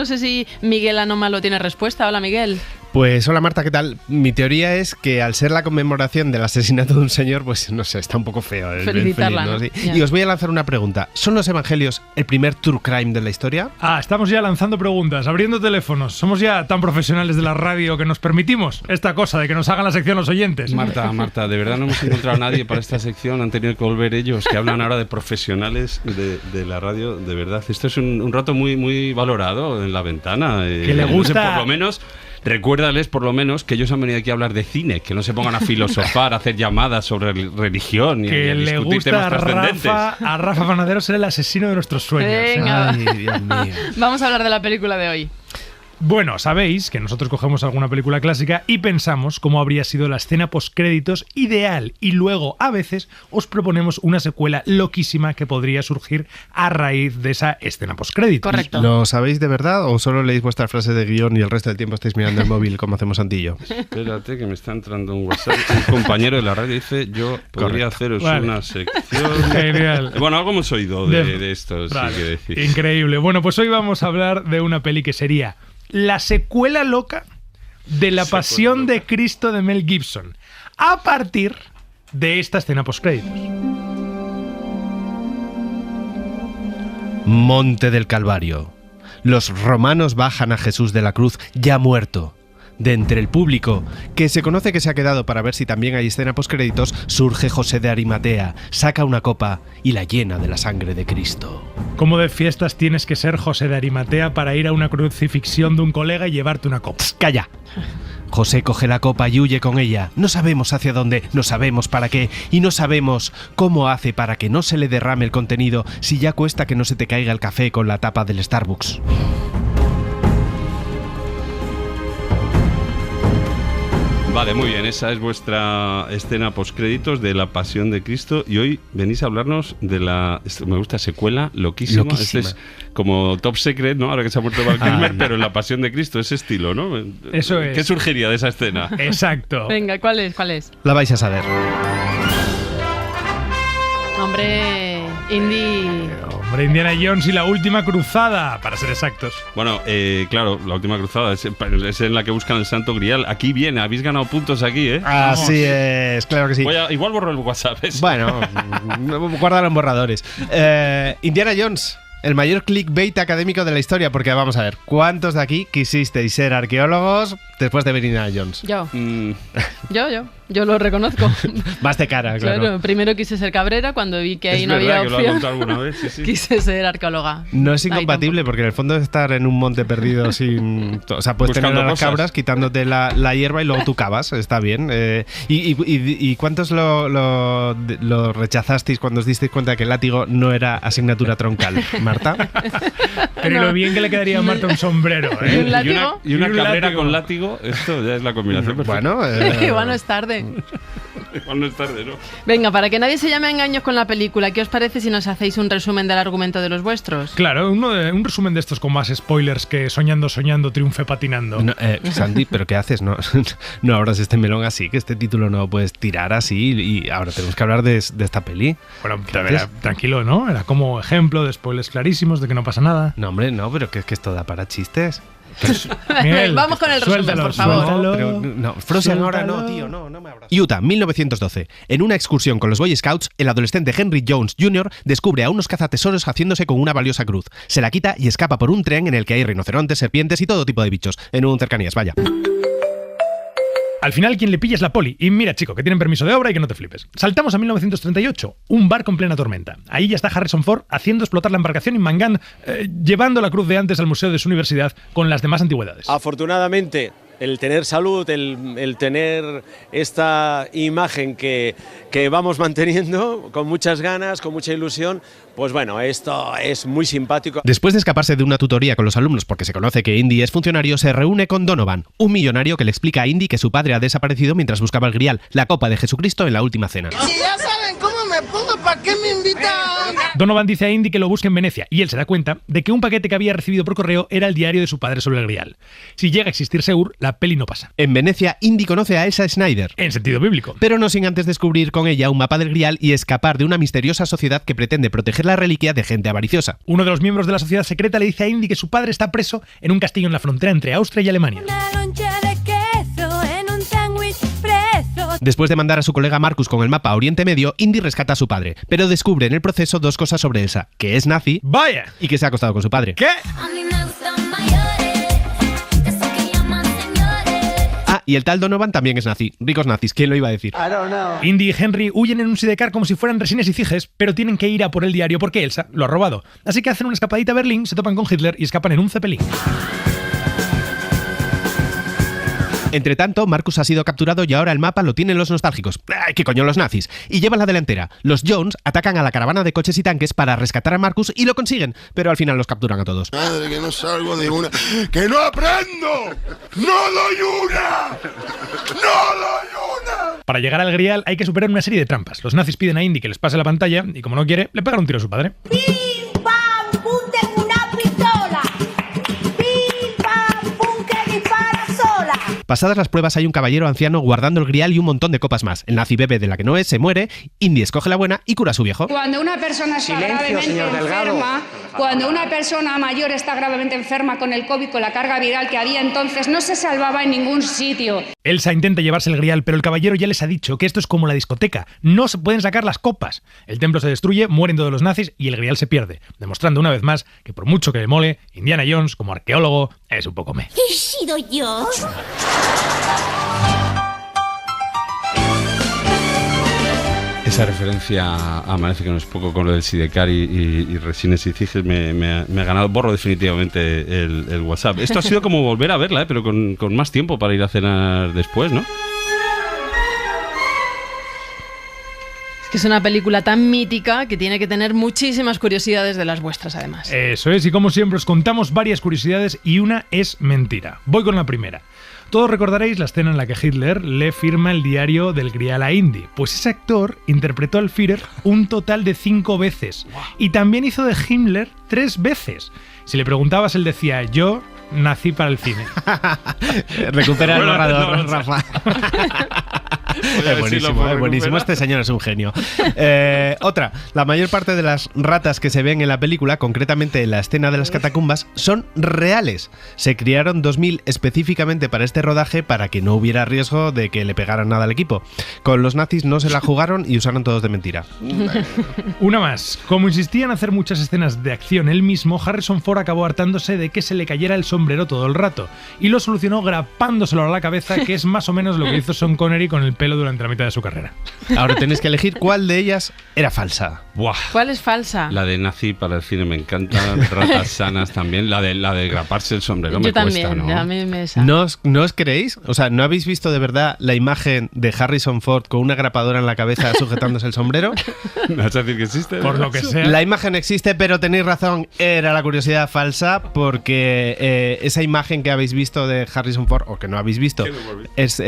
sé si Miguel Anómalo tiene respuesta. Hola, Miguel. Pues hola Marta, ¿qué tal? Mi teoría es que al ser la conmemoración del asesinato de un señor, pues no sé, está un poco feo el felicitarla, feliz, ¿no? ¿no? Sí. Y os voy a lanzar una pregunta. ¿Son los evangelios el primer true crime de la historia? Estamos ya lanzando preguntas, abriendo teléfonos. Somos ya tan profesionales de la radio que nos permitimos esta cosa de que nos hagan la sección los oyentes. Marta, de verdad no hemos encontrado a nadie para esta sección. Han tenido que volver ellos, que hablan ahora de profesionales de la radio. De verdad, esto es un rato muy, muy valorado en La Ventana. Que le gusta... No sé, por lo menos... Recuérdales, por lo menos, que ellos han venido aquí a hablar de cine, que no se pongan a filosofar, a hacer llamadas sobre religión y a discutir temas trascendentes. A Rafa Panadero ser el asesino de nuestros sueños. Venga. Ay, Dios mío. Vamos a hablar de la película de hoy. Bueno, sabéis que nosotros cogemos alguna película clásica y pensamos cómo habría sido la escena postcréditos ideal y luego a veces os proponemos una secuela loquísima que podría surgir a raíz de esa escena postcréditos. Correcto. ¿Lo sabéis de verdad o solo leéis vuestras frases de guión y el resto del tiempo estáis mirando el móvil como hacemos Santillo? Espérate que me está entrando un WhatsApp. Un compañero de la radio dice, yo podría haceros una sección... Genial. Bueno, algo hemos oído de esto, Vale. sí que decir. Increíble. Bueno, pues hoy vamos a hablar de una peli que sería la secuela loca de La Pasión de Cristo de Mel Gibson, a partir de esta escena postcréditos. Monte del Calvario. Los romanos bajan a Jesús de la cruz ya muerto. De entre el público, que se conoce que se ha quedado para ver si también hay escena postcréditos, surge José de Arimatea, saca una copa y la llena de la sangre de Cristo. ¿Cómo de fiestas tienes que ser José de Arimatea para ir a una crucifixión de un colega y llevarte una copa? ¡Calla! José coge la copa y huye con ella. No sabemos hacia dónde, no sabemos para qué y no sabemos cómo hace para que no se le derrame el contenido si ya cuesta que no se te caiga el café con la tapa del Starbucks. Vale, muy bien, esa es vuestra escena postcréditos de La Pasión de Cristo y hoy venís a hablarnos de me gusta, secuela loquísima. Este es como Top Secret, ¿no? Ahora que se ha muerto Val Kilmer, pero en La Pasión de Cristo, ese estilo, ¿no? Eso es. ¿Qué surgiría de esa escena? Exacto. Venga, ¿cuál es? La vais a saber. Hombre, Indy... Hombre, Indiana Jones y la última cruzada, para ser exactos. Bueno, claro, la última cruzada es en la que buscan el Santo Grial. Aquí viene, habéis ganado puntos aquí, ¿eh? Así es, claro que sí. Igual borro el WhatsApp. Bueno, guárdalo en borradores. Indiana Jones, el mayor clickbait académico de la historia, porque vamos a ver, ¿cuántos de aquí quisisteis ser arqueólogos después de ver Indiana Jones? Yo. Yo lo reconozco. Más de cara, claro. Primero quise ser cabrera cuando vi que ahí no había opción. Que lo has contado alguna vez, sí. Quise ser arqueóloga. No es incompatible porque en el fondo es estar en un monte perdido sin... O sea, puedes buscando tener a las cosas, cabras quitándote la hierba y luego tú cavas, está bien. ¿Y cuántos lo rechazasteis cuando os disteis cuenta que el látigo no era asignatura troncal, Marta? Pero lo bien que le quedaría a Marta un sombrero, ¿eh? Y una cabrera con látigo, esto ya es la combinación perfecta. Bueno, igual no es tarde. Igual no es tarde, ¿no? Venga, para que nadie se llame a engaños con la película, ¿qué os parece si nos hacéis un resumen del argumento de los vuestros? Claro, un resumen de estos con más spoilers que soñando, triunfe patinando. No, Sandy, ¿pero qué haces? No abras este melón así, que este título no lo puedes tirar así y ahora tenemos que hablar de esta peli. Bueno, tranquilo, ¿no? Era como ejemplo de spoilers clarísimos, de que no pasa nada. No, hombre, no, pero que es que esto da para chistes. Miguel, vamos con el resumen, por favor. Frozen ahora no, tío, no me abras. Utah, 1912. En una excursión con los Boy Scouts, el adolescente Henry Jones Jr. descubre a unos cazatesoros haciéndose con una valiosa cruz. Se la quita y escapa por un tren en el que hay rinocerontes, serpientes y todo tipo de bichos. En un cercanías, vaya. Al final, quien le pilla es la poli. Y mira, chico, que tienen permiso de obra y que no te flipes. Saltamos a 1938, un barco en plena tormenta. Ahí ya está Harrison Ford haciendo explotar la embarcación y Mangan llevando la cruz de antes al museo de su universidad con las demás antigüedades. Afortunadamente, el tener salud, el tener esta imagen que vamos manteniendo con muchas ganas, con mucha ilusión, pues bueno, esto es muy simpático. Después de escaparse de una tutoría con los alumnos porque se conoce que Indy es funcionario, se reúne con Donovan, un millonario que le explica a Indy que su padre ha desaparecido mientras buscaba el grial, la copa de Jesucristo en la última cena. Si ya saben cómo me pongo, ¿para qué me invitan? Donovan dice a Indy que lo busque en Venecia y él se da cuenta de que un paquete que había recibido por correo era el diario de su padre sobre el grial. Si llega a existir Seur, la peli no pasa. En Venecia, Indy conoce a Elsa Schneider. En sentido bíblico. Pero no sin antes descubrir con ella un mapa del grial y escapar de una misteriosa sociedad que pretende proteger la reliquia de gente avariciosa. Uno de los miembros de la sociedad secreta le dice a Indy que su padre está preso en un castillo en la frontera entre Austria y Alemania. Después de mandar a su colega Marcus con el mapa a Oriente Medio, Indy rescata a su padre, pero descubre en el proceso dos cosas sobre Elsa, que es nazi ¡vaya! Y que se ha acostado con su padre. ¿Qué? Ah, y el tal Donovan también es nazi. Ricos nazis, ¿quién lo iba a decir? Indy y Henry huyen en un sidecar como si fueran resines y ciges, pero tienen que ir a por el diario porque Elsa lo ha robado. Así que hacen una escapadita a Berlín, se topan con Hitler y escapan en un Zeppelin. Entre tanto, Marcus ha sido capturado y ahora el mapa lo tienen los nostálgicos. ¡Ay, qué coño, los nazis! Y llevan la delantera. Los Jones atacan a la caravana de coches y tanques para rescatar a Marcus y lo consiguen, pero al final los capturan a todos. Madre, que no salgo de una. ¡Que no aprendo! ¡No doy una! ¡No doy una! Para llegar al Grial hay que superar una serie de trampas. Los nazis piden a Indy que les pase la pantalla y como no quiere, le pegan un tiro a su padre. ¡Pim, pam, pum, tengo una pistola! ¡Pim, pam, pum, que dispara sola! Pasadas las pruebas hay un caballero anciano guardando el Grial y un montón de copas más. El nazi bebe de la que no es, se muere, Indy escoge la buena y cura a su viejo. Cuando una persona está gravemente enferma, cuando una persona mayor está gravemente enferma con el COVID, con la carga viral que había entonces, no se salvaba en ningún sitio. Elsa intenta llevarse el Grial, pero el caballero ya les ha dicho que esto es como la discoteca. No se pueden sacar las copas. El templo se destruye, mueren todos los nazis y el Grial se pierde, demostrando una vez más que por mucho que le mole, Indiana Jones, como arqueólogo, es un poco meh. ¿He sido yo? Esa referencia a Amanece que no es poco con lo del Sidecar y Resines y Ciges me ha ganado. Borro definitivamente el WhatsApp. Esto ha sido como volver a verla, pero con más tiempo para ir a cenar después, ¿no? Que es una película tan mítica que tiene que tener muchísimas curiosidades de las vuestras, además. Eso es, y como siempre os contamos varias curiosidades y una es mentira. Voy con la primera. Todos recordaréis la escena en la que Hitler le firma el diario del Grial a Indy. Pues ese actor interpretó al Führer un total de 5 veces. Y también hizo de Himmler 3 veces. Si le preguntabas, él decía, yo nací para el cine. Recupera el borrador, Rafa. Es buenísimo, es buenísimo. Este señor es un genio. Otra, la mayor parte de las ratas que se ven en la película, concretamente en la escena de las catacumbas, son reales. Se criaron 2000 específicamente para este rodaje para que no hubiera riesgo de que le pegaran nada al equipo. Con los nazis no se la jugaron y usaron todos de mentira. Una más. Como insistía en hacer muchas escenas de acción él mismo, Harrison Ford acabó hartándose de que se le cayera el sombrero todo el rato y lo solucionó grapándoselo a la cabeza, que es más o menos lo que hizo Sean Connery con el pelo durante la mitad de su carrera. Ahora tenéis que elegir cuál de ellas era falsa. Buah. ¿Cuál es falsa? La de nazi para el cine me encanta, ratas sanas también, la de graparse el sombrero. Yo me también, cuesta, ¿no? a mí me ¿No os creéis? O sea, ¿no habéis visto de verdad la imagen de Harrison Ford con una grapadora en la cabeza sujetándose el sombrero? ¿Me vas a decir que existe? Por lo que sea. La imagen existe, pero tenéis razón, era la curiosidad falsa, porque esa imagen que habéis visto de Harrison Ford, o que no habéis visto, es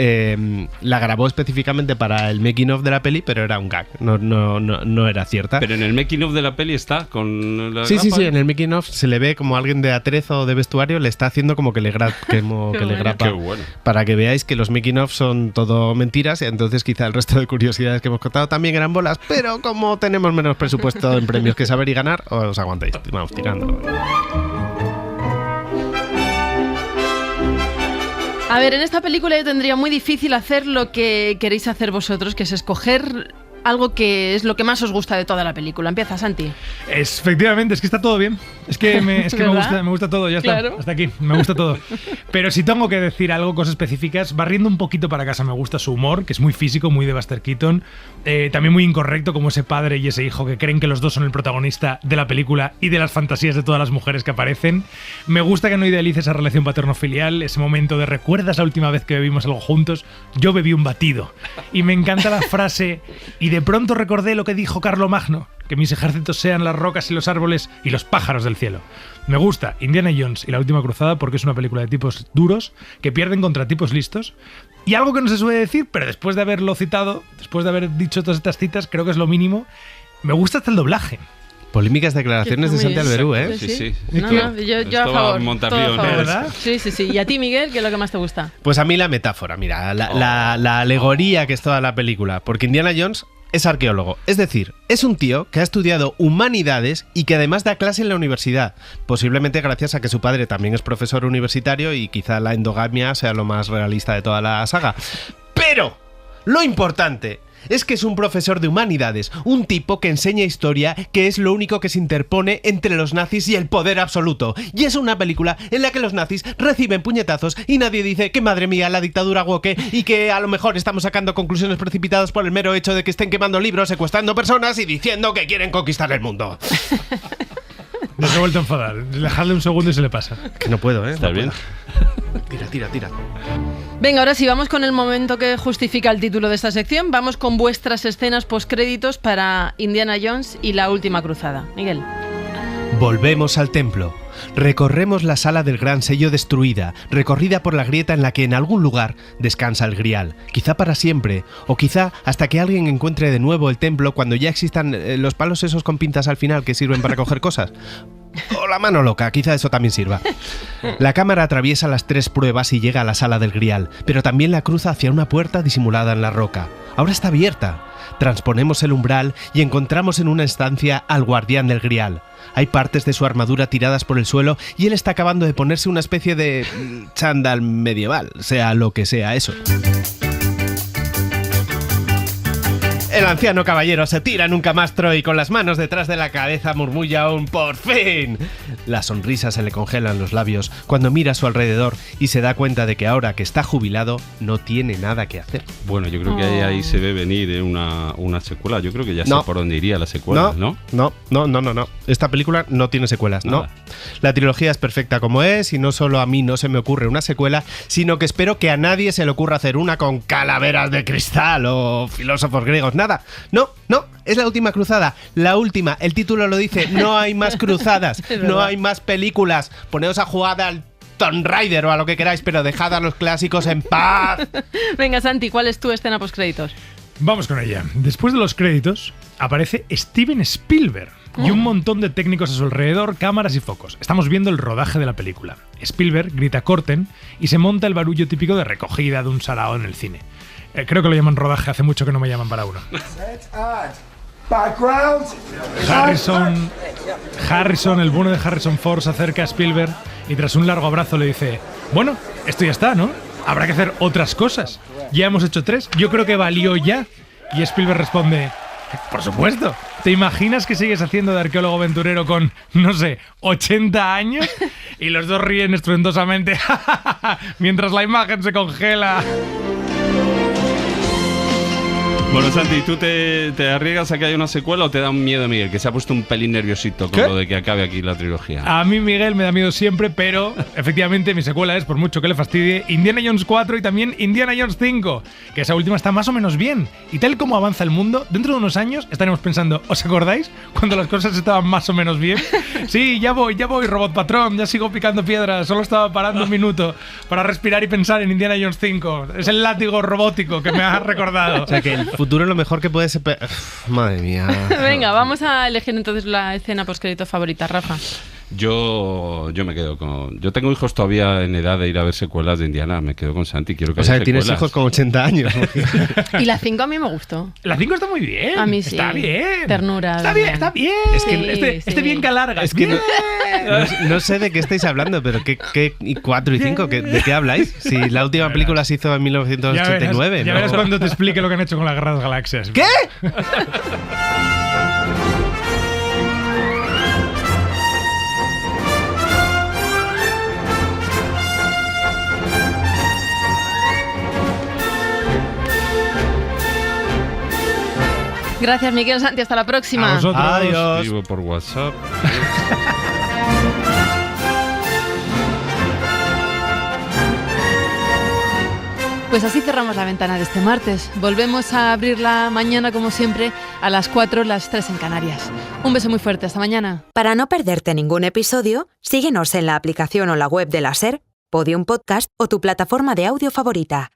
la grabó específicamente para el making of de la peli, pero era un gag, no era cierta. Pero en el making of de la peli está con la Sí, grapa. en el making of se le ve como alguien de atrezo o de vestuario le está haciendo como que le grapa. Qué bueno. Para que veáis que los making of son todo mentiras y entonces quizá el resto de curiosidades que hemos contado también eran bolas, pero como tenemos menos presupuesto en premios que saber y ganar, os aguantáis, vamos tirando. A ver, en esta película yo tendría muy difícil hacer lo que queréis hacer vosotros, que es escoger algo que es lo que más os gusta de toda la película. Empieza, Santi. Efectivamente, es que está todo bien. Es que me gusta todo, ya está. Claro. Hasta aquí, me gusta todo. Pero si tengo que decir algo, cosas específicas, barriendo un poquito para casa, me gusta su humor, que es muy físico, muy de Buster Keaton. También muy incorrecto, como ese padre y ese hijo que creen que los dos son el protagonista de la película y de las fantasías de todas las mujeres que aparecen. Me gusta que no idealice esa relación paterno-filial, ese momento de ¿recuerdas la última vez que bebimos algo juntos? Yo bebí un batido. Y me encanta la frase, y de pronto recordé lo que dijo Carlomagno, que mis ejércitos sean las rocas y los árboles y los pájaros del cielo. Me gusta Indiana Jones y la última cruzada porque es una película de tipos duros que pierden contra tipos listos. Y algo que no se suele decir, pero después de haberlo citado, después de haber dicho todas estas citas, creo que es lo mínimo, me gusta hasta el doblaje. Polémicas declaraciones de Santi Alberú, ¿eh? Sí. No, yo a favor. Todo a favor. ¿Verdad? Sí. ¿Y a ti, Miguel, qué es lo que más te gusta? Pues a mí la metáfora, mira, la alegoría que es toda la película. Porque Indiana Jones es arqueólogo, es decir, es un tío que ha estudiado humanidades y que además da clase en la universidad, posiblemente gracias a que su padre también es profesor universitario y quizá la endogamia sea lo más realista de toda la saga. Pero lo importante es que es un profesor de humanidades, un tipo que enseña historia, que es lo único que se interpone entre los nazis y el poder absoluto. Y es una película en la que los nazis reciben puñetazos y nadie dice que madre mía la dictadura woke y que a lo mejor estamos sacando conclusiones precipitadas por el mero hecho de que estén quemando libros, secuestrando personas y diciendo que quieren conquistar el mundo. No se ha vuelto a enfadar. Dejarle un segundo y se le pasa. Que no puedo, ¿eh? Está bien. Tira. Venga, ahora sí, vamos con el momento que justifica el título de esta sección. Vamos con vuestras escenas postcréditos para Indiana Jones y la última cruzada. Miguel. Volvemos al templo. Recorremos la sala del gran sello destruida, recorrida por la grieta en la que en algún lugar descansa el grial, quizá para siempre, o quizá hasta que alguien encuentre de nuevo el templo cuando ya existan los palos esos con pinzas al final que sirven para coger cosas. O la mano loca, quizá eso también sirva. La cámara atraviesa las 3 pruebas y llega a la sala del grial, pero también la cruza hacia una puerta disimulada en la roca. Ahora está abierta. Transponemos el umbral y encontramos en una estancia al guardián del grial. Hay partes de su armadura tiradas por el suelo y él está acabando de ponerse una especie de chándal medieval, sea lo que sea eso. El anciano caballero se tira en un camastro y con las manos detrás de la cabeza murmulla un «¡Por fin!». La sonrisa se le congelan los labios cuando mira a su alrededor y se da cuenta de que ahora que está jubilado no tiene nada que hacer. Bueno, yo creo que ahí se ve venir una secuela. Yo creo que ya sé por dónde iría la secuela, ¿no? No. Esta película no tiene secuelas, no. La trilogía es perfecta como es y no solo a mí no se me ocurre una secuela, sino que espero que a nadie se le ocurra hacer una con calaveras de cristal o filósofos griegos. Nada. No, es la última cruzada. La última, el título lo dice, no hay más cruzadas, no hay más películas. Poneos a jugar al Tomb Raider o a lo que queráis, pero dejad a los clásicos en paz. Venga, Santi, ¿cuál es tu escena postcréditos? Vamos con ella. Después de los créditos aparece Steven Spielberg y un montón de técnicos a su alrededor, cámaras y focos. Estamos viendo el rodaje de la película. Spielberg grita corten y se monta el barullo típico de recogida de un sarao en el cine. Creo que lo llaman rodaje, hace mucho que no me llaman para uno. Harrison, el bueno de Harrison Ford, se acerca a Spielberg y tras un largo abrazo le dice: bueno, esto ya está, ¿no? Habrá que hacer otras cosas. Ya hemos hecho 3, yo creo que valió ya. Y Spielberg responde: por supuesto. ¿Te imaginas que sigues haciendo de arqueólogo aventurero con, no sé, 80 años? Y los dos ríen estruendosamente mientras la imagen se congela. Bueno, Santi, ¿tú te arriesgas a que haya una secuela o te da un miedo, Miguel? Que se ha puesto un pelín nerviosito con lo de que acabe aquí la trilogía. A mí, Miguel, me da miedo siempre, pero efectivamente mi secuela es, por mucho que le fastidie, Indiana Jones 4 y también Indiana Jones 5, que esa última está más o menos bien. Y tal como avanza el mundo, dentro de unos años estaremos pensando, ¿os acordáis? Cuando las cosas estaban más o menos bien. Sí, ya voy, robot patrón, ya sigo picando piedras, solo estaba parando un minuto para respirar y pensar en Indiana Jones 5. Es el látigo robótico que me ha recordado. O sea que el futuro lo mejor que puede ser... Madre mía. Venga, vamos a elegir entonces la escena postcrédito favorita, Rafa. Yo me quedo con... Yo tengo hijos todavía en edad de ir a ver secuelas de Indiana. Me quedo con Santi. Quiero que haya secuelas. Tienes hijos con 80 años. Y la 5 a mí me gustó. La 5 está muy bien. A mí sí. Está bien. Ternura. Está bien. Es que este bien que alarga. Es que no sé de qué estáis hablando, pero ¿qué 4 y 5? ¿De qué habláis? Si la última película se hizo en 1989. Ya verás cuando te explique lo que han hecho con la Guerra de las Galaxias. ¿Qué? Gracias, Miguel, Santi, hasta la próxima. A vosotros. Adiós. Escribo por WhatsApp. Pues así cerramos la ventana de este martes. Volvemos a abrirla mañana, como siempre, a las 4, las 3 en Canarias. Un beso muy fuerte, hasta mañana. Para no perderte ningún episodio, síguenos en la aplicación o la web de la SER, Podium Podcast o tu plataforma de audio favorita.